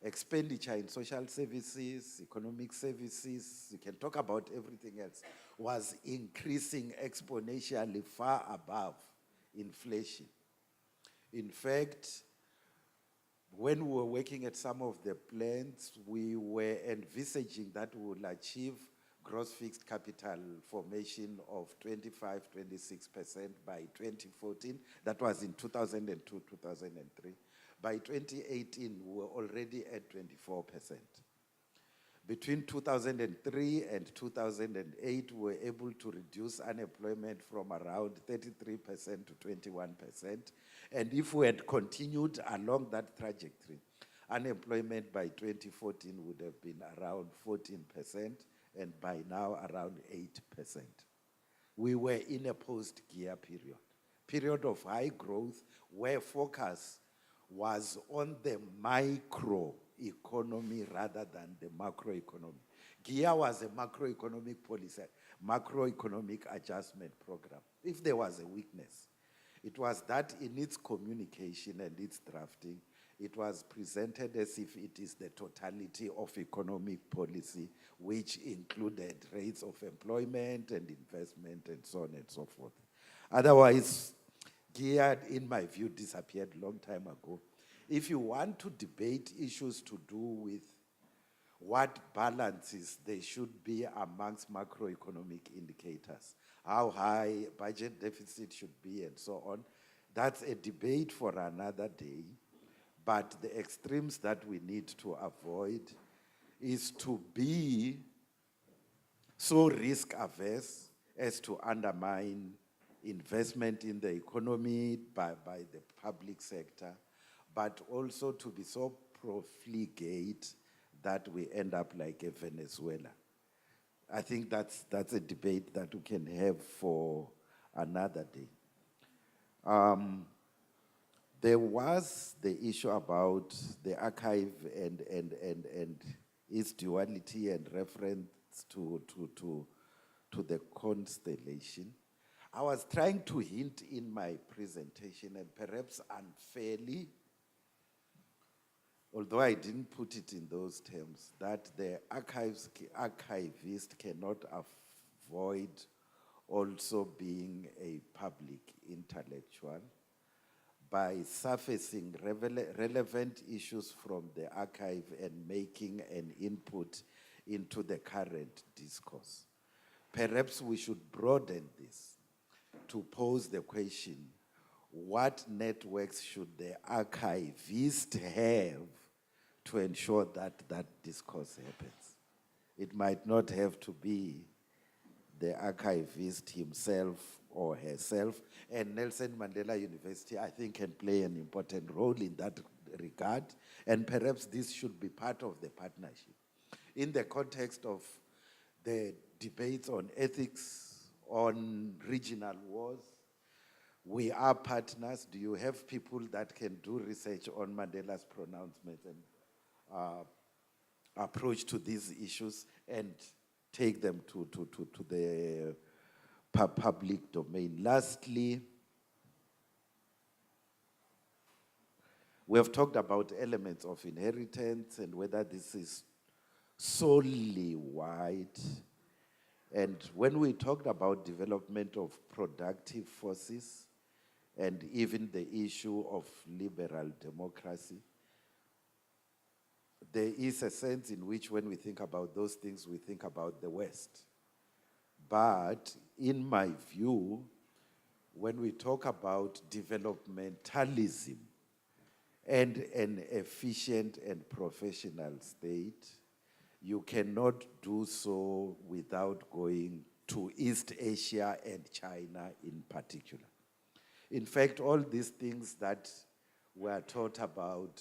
Expenditure in social services, economic services, you can talk about everything else, was increasing exponentially far above inflation. In fact, when we were working at some of the plans, we were envisaging that we would achieve gross fixed capital formation of 25, 26% by 2014. That was in 2002, 2003. By 2018, we were already at 24%. Between 2003 and 2008, we were able to reduce unemployment from around 33% to 21%. And if we had continued along that trajectory, unemployment by 2014 would have been around 14%, and by now around 8%. We were in a post-gear period of high growth where focus was on the micro economy rather than the macroeconomy. Gear was a macroeconomic policy, macroeconomic adjustment program. If there was a weakness, it was that in its communication and its drafting, it was presented as if it is the totality of economic policy, which included rates of employment and investment and so on and so forth. Otherwise, gear, in my view, disappeared a long time ago. If you want to debate issues to do with what balances there should be amongst macroeconomic indicators, how high budget deficit should be and so on. That's a debate for another day. But the extremes that we need to avoid is to be so risk averse as to undermine investment in the economy by the public sector, but also to be so profligate that we end up like a Venezuela. I think that's a debate that we can have for another day. There was the issue about the archive and its duality and reference to the constellation. I was trying to hint in my presentation, and perhaps unfairly, although I didn't put it in those terms, that the archivist cannot avoid also being a public intellectual by surfacing relevant issues from the archive and making an input into the current discourse. Perhaps we should broaden this to pose the question, what networks should the archivist have to ensure that that discourse happens? It might not have to be the archivist himself or herself, and Nelson Mandela University, I think, can play an important role in that regard, and perhaps this should be part of the partnership. In the context of the debates on ethics, on regional wars, we are partners. Do you have people that can do research on Mandela's pronouncements and approach to these issues and take them to the public domain? Lastly, we have talked about elements of inheritance and whether this is solely white. And when we talked about development of productive forces and even the issue of liberal democracy, there is a sense in which when we think about those things, we think about the West. But in my view, when we talk about developmentalism and an efficient and professional state, you cannot do so without going to East Asia and China in particular. In fact, all these things that were taught about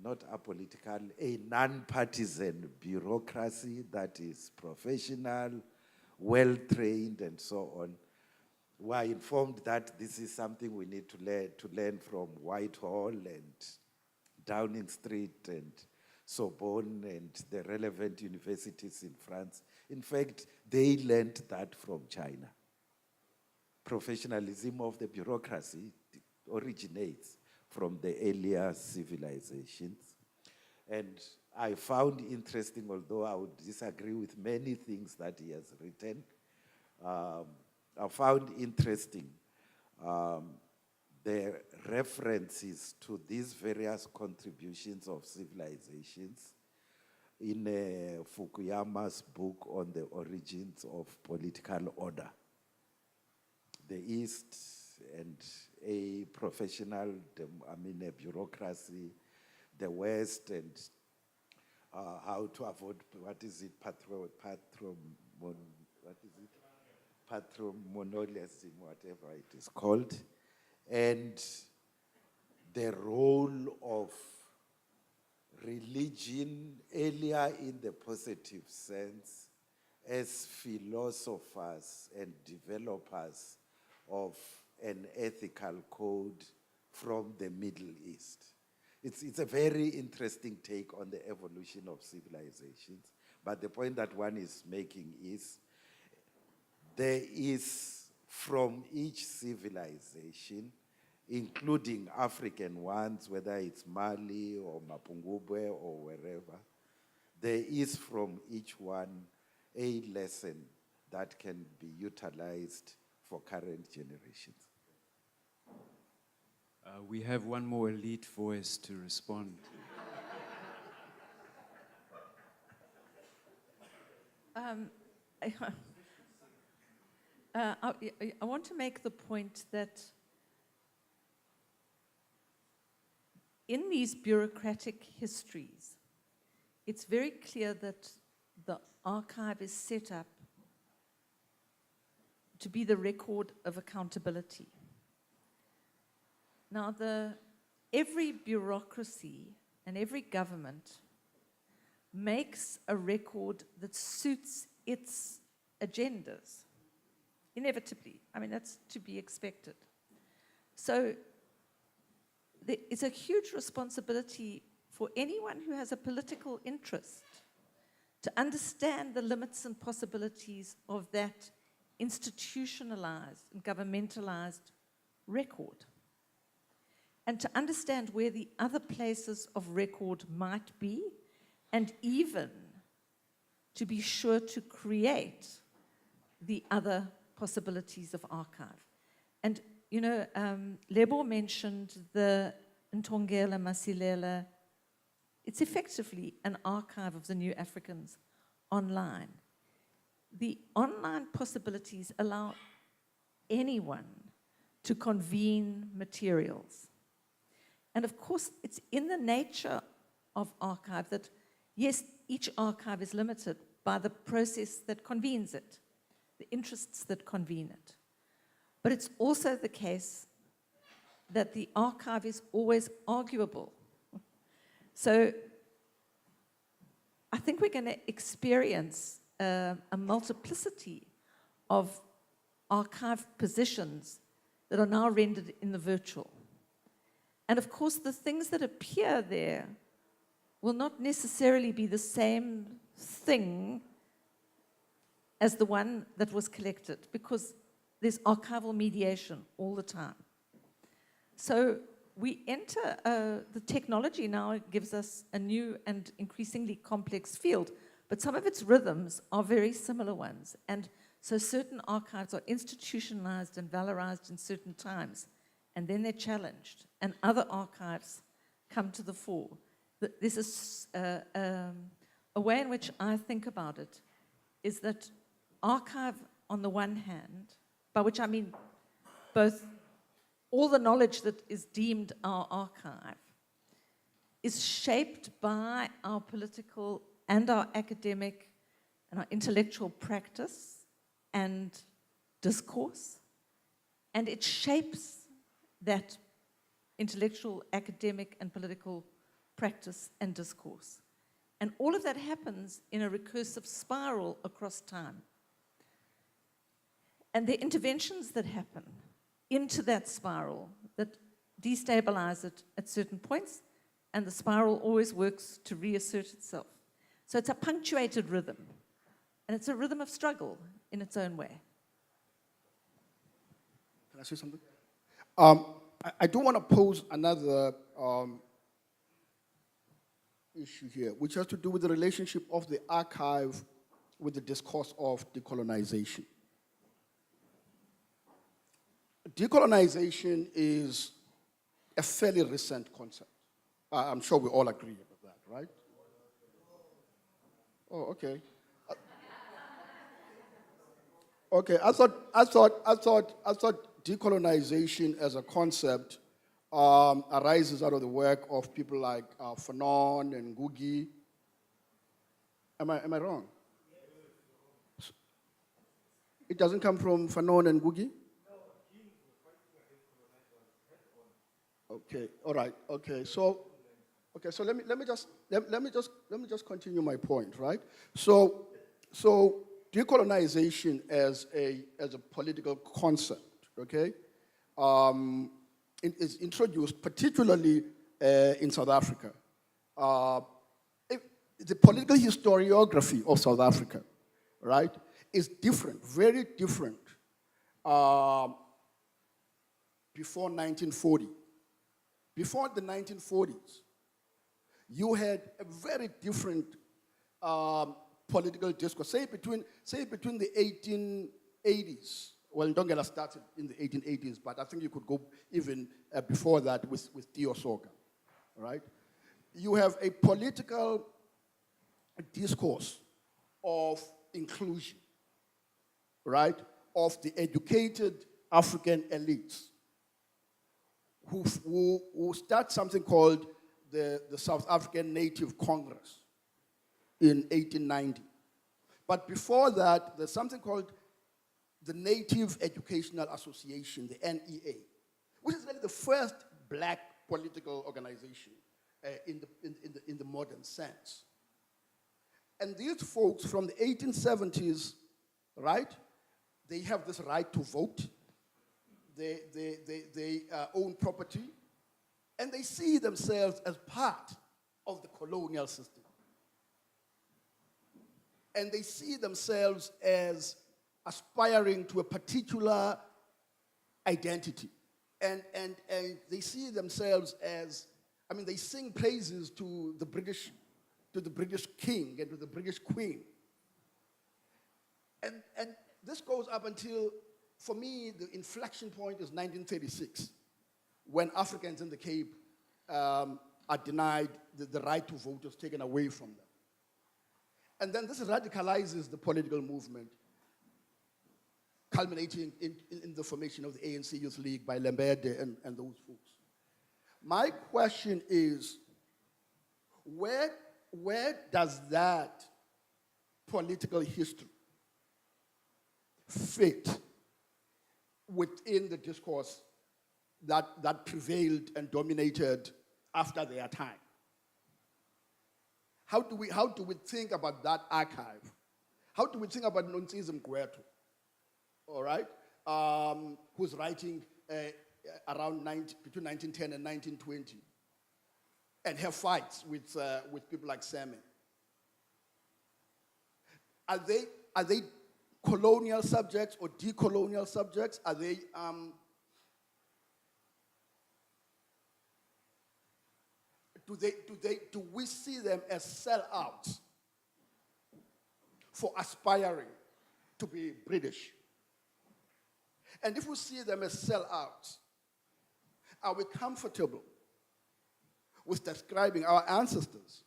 not apolitical, a non-partisan bureaucracy that is professional, well-trained, and so on, were informed that this is something we need to learn from Whitehall and Downing Street and Sorbonne and the relevant universities in France. In fact, they learned that from China. Professionalism of the bureaucracy originates from the earlier civilizations. And I found interesting, although I would disagree with many things that he has written, I found interesting the references to these various contributions of civilizations in Fukuyama's book on the origins of political order. The East and a professional, a bureaucracy, the West, and how to avoid, patrimonialism, whatever it is called, and the role of religion earlier in the positive sense as philosophers and developers of an ethical code from the Middle East. It's a very interesting take on the evolution of civilizations, but the point that one is making is there is from each civilization, including African ones, whether it's Mali or Mapungubwe or wherever, there is from each one a lesson that can be utilized for current generations. We have one more elite voice to respond. I want to make the point that in these bureaucratic histories, it's very clear that the archive is set up to be the record of accountability. Now, every bureaucracy and every government makes a record that suits its agendas, inevitably. I mean, that's to be expected. So it's a huge responsibility for anyone who has a political interest to understand the limits and possibilities of that institutionalized and governmentalized record, and to understand where the other places of record might be, and even to be sure to create the other possibilities of archive. And, you know, Lebo mentioned the Ntongela Masilela. It's effectively an archive of the New Africans online. The online possibilities allow anyone to convene materials. And of course, it's in the nature of archive that, yes, each archive is limited by the process that convenes it, the interests that convene it. But it's also the case that the archive is always arguable. So I think we're going to experience a multiplicity of archive positions that are now rendered in the virtual. And of course, the things that appear there will not necessarily be the same thing as the one that was collected, because there's archival mediation all the time. So we enter, the technology now gives us a new and increasingly complex field, but some of its rhythms are very similar ones. And so certain archives are institutionalized and valorized in certain times, and then they're challenged, and other archives come to the fore. This is a way in which I think about it, is that archive on the one hand, by which I mean both all the knowledge that is deemed our archive, is shaped by our political and our academic and our intellectual practice and discourse, and it shapes that intellectual, academic, and political practice and discourse. And all of that happens in a recursive spiral across time. And the interventions that happen into that spiral that destabilize it at certain points, and the spiral always works to reassert itself. So it's a punctuated rhythm, and it's a rhythm of struggle in its own way. Can I say something? I do want to pose another issue here, which has to do with the relationship of the archive with the discourse of decolonization. Decolonization is a fairly recent concept. I'm sure we all agree about that, right? Oh, okay. Okay, I thought decolonization as a concept arises out of the work of people like Fanon and Ngugi. Am I wrong? It doesn't come from Fanon and Ngugi? Okay, all right, okay. So let me just continue my point, right? So decolonization as a political concept, okay, it is introduced particularly in South Africa. The political historiography of South Africa, right, is different, very different before 1940. Before the 1940s, you had a very different political discourse. Say between the 1880s. Well, Ndongela started in the 1880s, but I think you could go even before that with Theo Soga, right? You have a political discourse of inclusion, right, of the educated African elites who start something called the South African Native Congress in 1890. But before that, there's something called the Native Educational Association, the NEA, which is like the first black political organization in the modern sense. And these folks from the 1870s, right, they have this right to vote. They own property, and they see themselves as part of the colonial system. And they see themselves as aspiring to a particular identity. And they see themselves as, I mean, they sing praises to the British king and to the British queen. And this goes up until, for me, the inflection point is 1936, when Africans in the Cape are denied the right to vote is taken away from them. And then this radicalizes the political movement, culminating in the formation of the ANC Youth League by Lembede and those folks. My question is, where does that political history fit within the discourse that prevailed and dominated after their time? How do we think about that archive? How do we think about Nontsizi Mgwetho, all right, who's writing between 1910 and 1920, and have fights with people like Salmon? Are they colonial subjects or decolonial subjects? Are they do we see them as sellouts for aspiring to be British? And if we see them as sellouts, are we comfortable with describing our ancestors,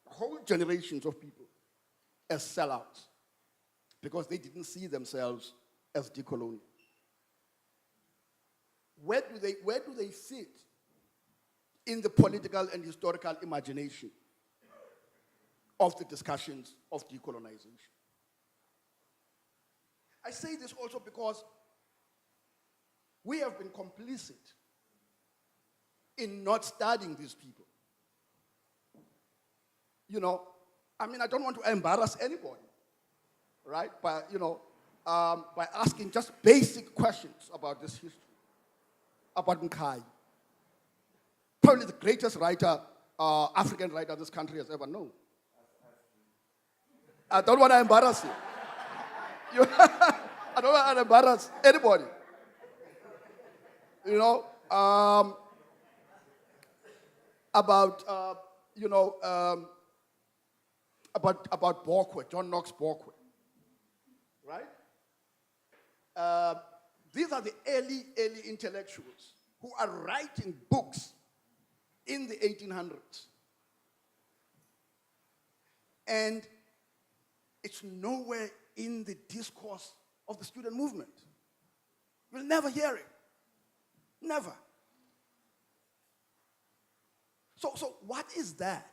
whole generations of people, as sellouts because they didn't see themselves as decolonial? Where do they fit in the political and historical imagination of the discussions of decolonization? I say this also because we have been complicit in not studying these people. You know, I mean, I don't want to embarrass anybody, right? But, by asking just basic questions about this history, about Mkhaya. Probably the greatest writer, African writer this country has ever known. I don't want to embarrass you. I don't want to embarrass anybody. About Bokwe, John Knox Bokwe, right? These are the early intellectuals who are writing books in the 1800s. And it's nowhere in the discourse of the student movement. You'll never hear it. Never. So what is that?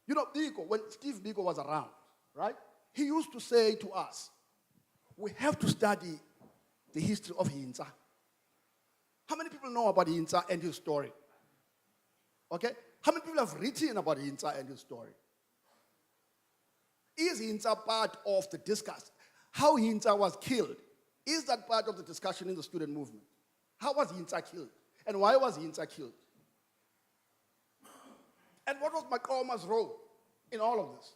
Biko, when Steve Biko was around, right? He used to say to us, we have to study the history of Hintsa. How many people know about Hintsa and his story? Okay? How many people have written about Hintsa and his story? Is Hintsa part of the discussion? How Hintsa was killed? Is that part of the discussion in the student movement? How was Hintsa killed? And why was Hintsa killed? And what was Makoma's role in all of this?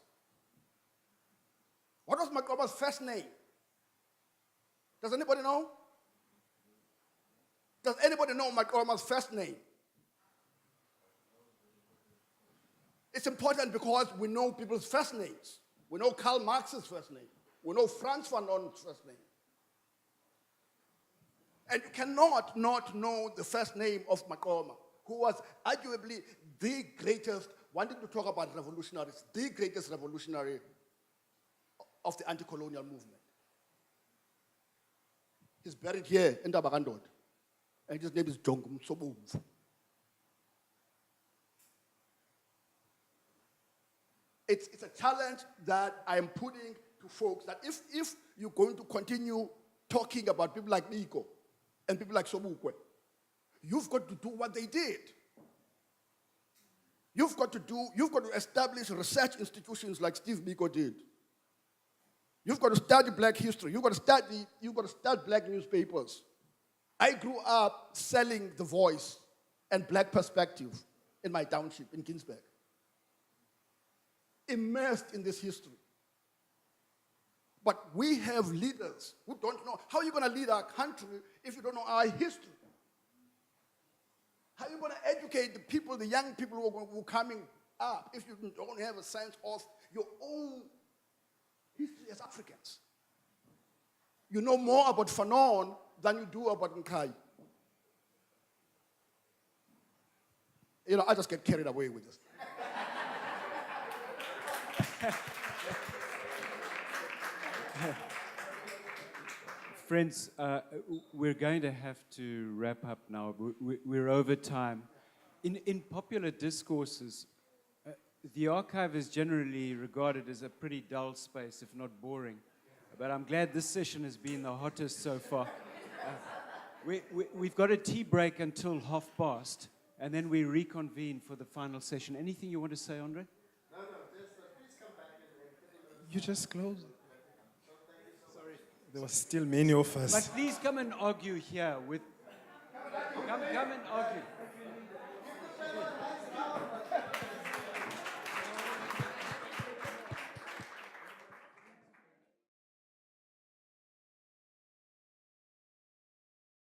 What was Makoma's first name? Does anybody know? Does anybody know Makoma's first name? It's important because we know people's first names. We know Karl Marx's first name. We know Franz Fanon's first name. And you cannot not know the first name of Makoma, who was arguably the greatest, wanting to talk about revolutionaries, the greatest revolutionary of the anti-colonial movement. He's buried here in Dalibhunga. And his name is Jongum Sobumvu. It's a challenge that I am putting to folks that if you're going to continue talking about people like Biko and people like Sobukwe, you've got to do what they did. You've got to establish research institutions like Steve Biko did. You've got to study black history. You've got to start black newspapers. I grew up selling The Voice and Black Perspective in my township in Ginsberg. Immersed in this history. But we have leaders who don't know. How are you going to lead our country if you don't know our history? How are you going to educate the people, the young people who are coming up, if you don't have a sense of your own history as Africans? You know more about Fanon than you do about Nkai. You know, I just get carried away with this. Friends, we're going to have to wrap up now. We're over time. In popular discourses, the archive is generally regarded as a pretty dull space, if not boring. But I'm glad this session has been the hottest so far. We've got a tea break until 12:30, and then we reconvene for the final session. Anything you want to say, Andre? No, just please come back and You just closed. Sorry. There was still many of us. But please come and argue here with. Come and argue.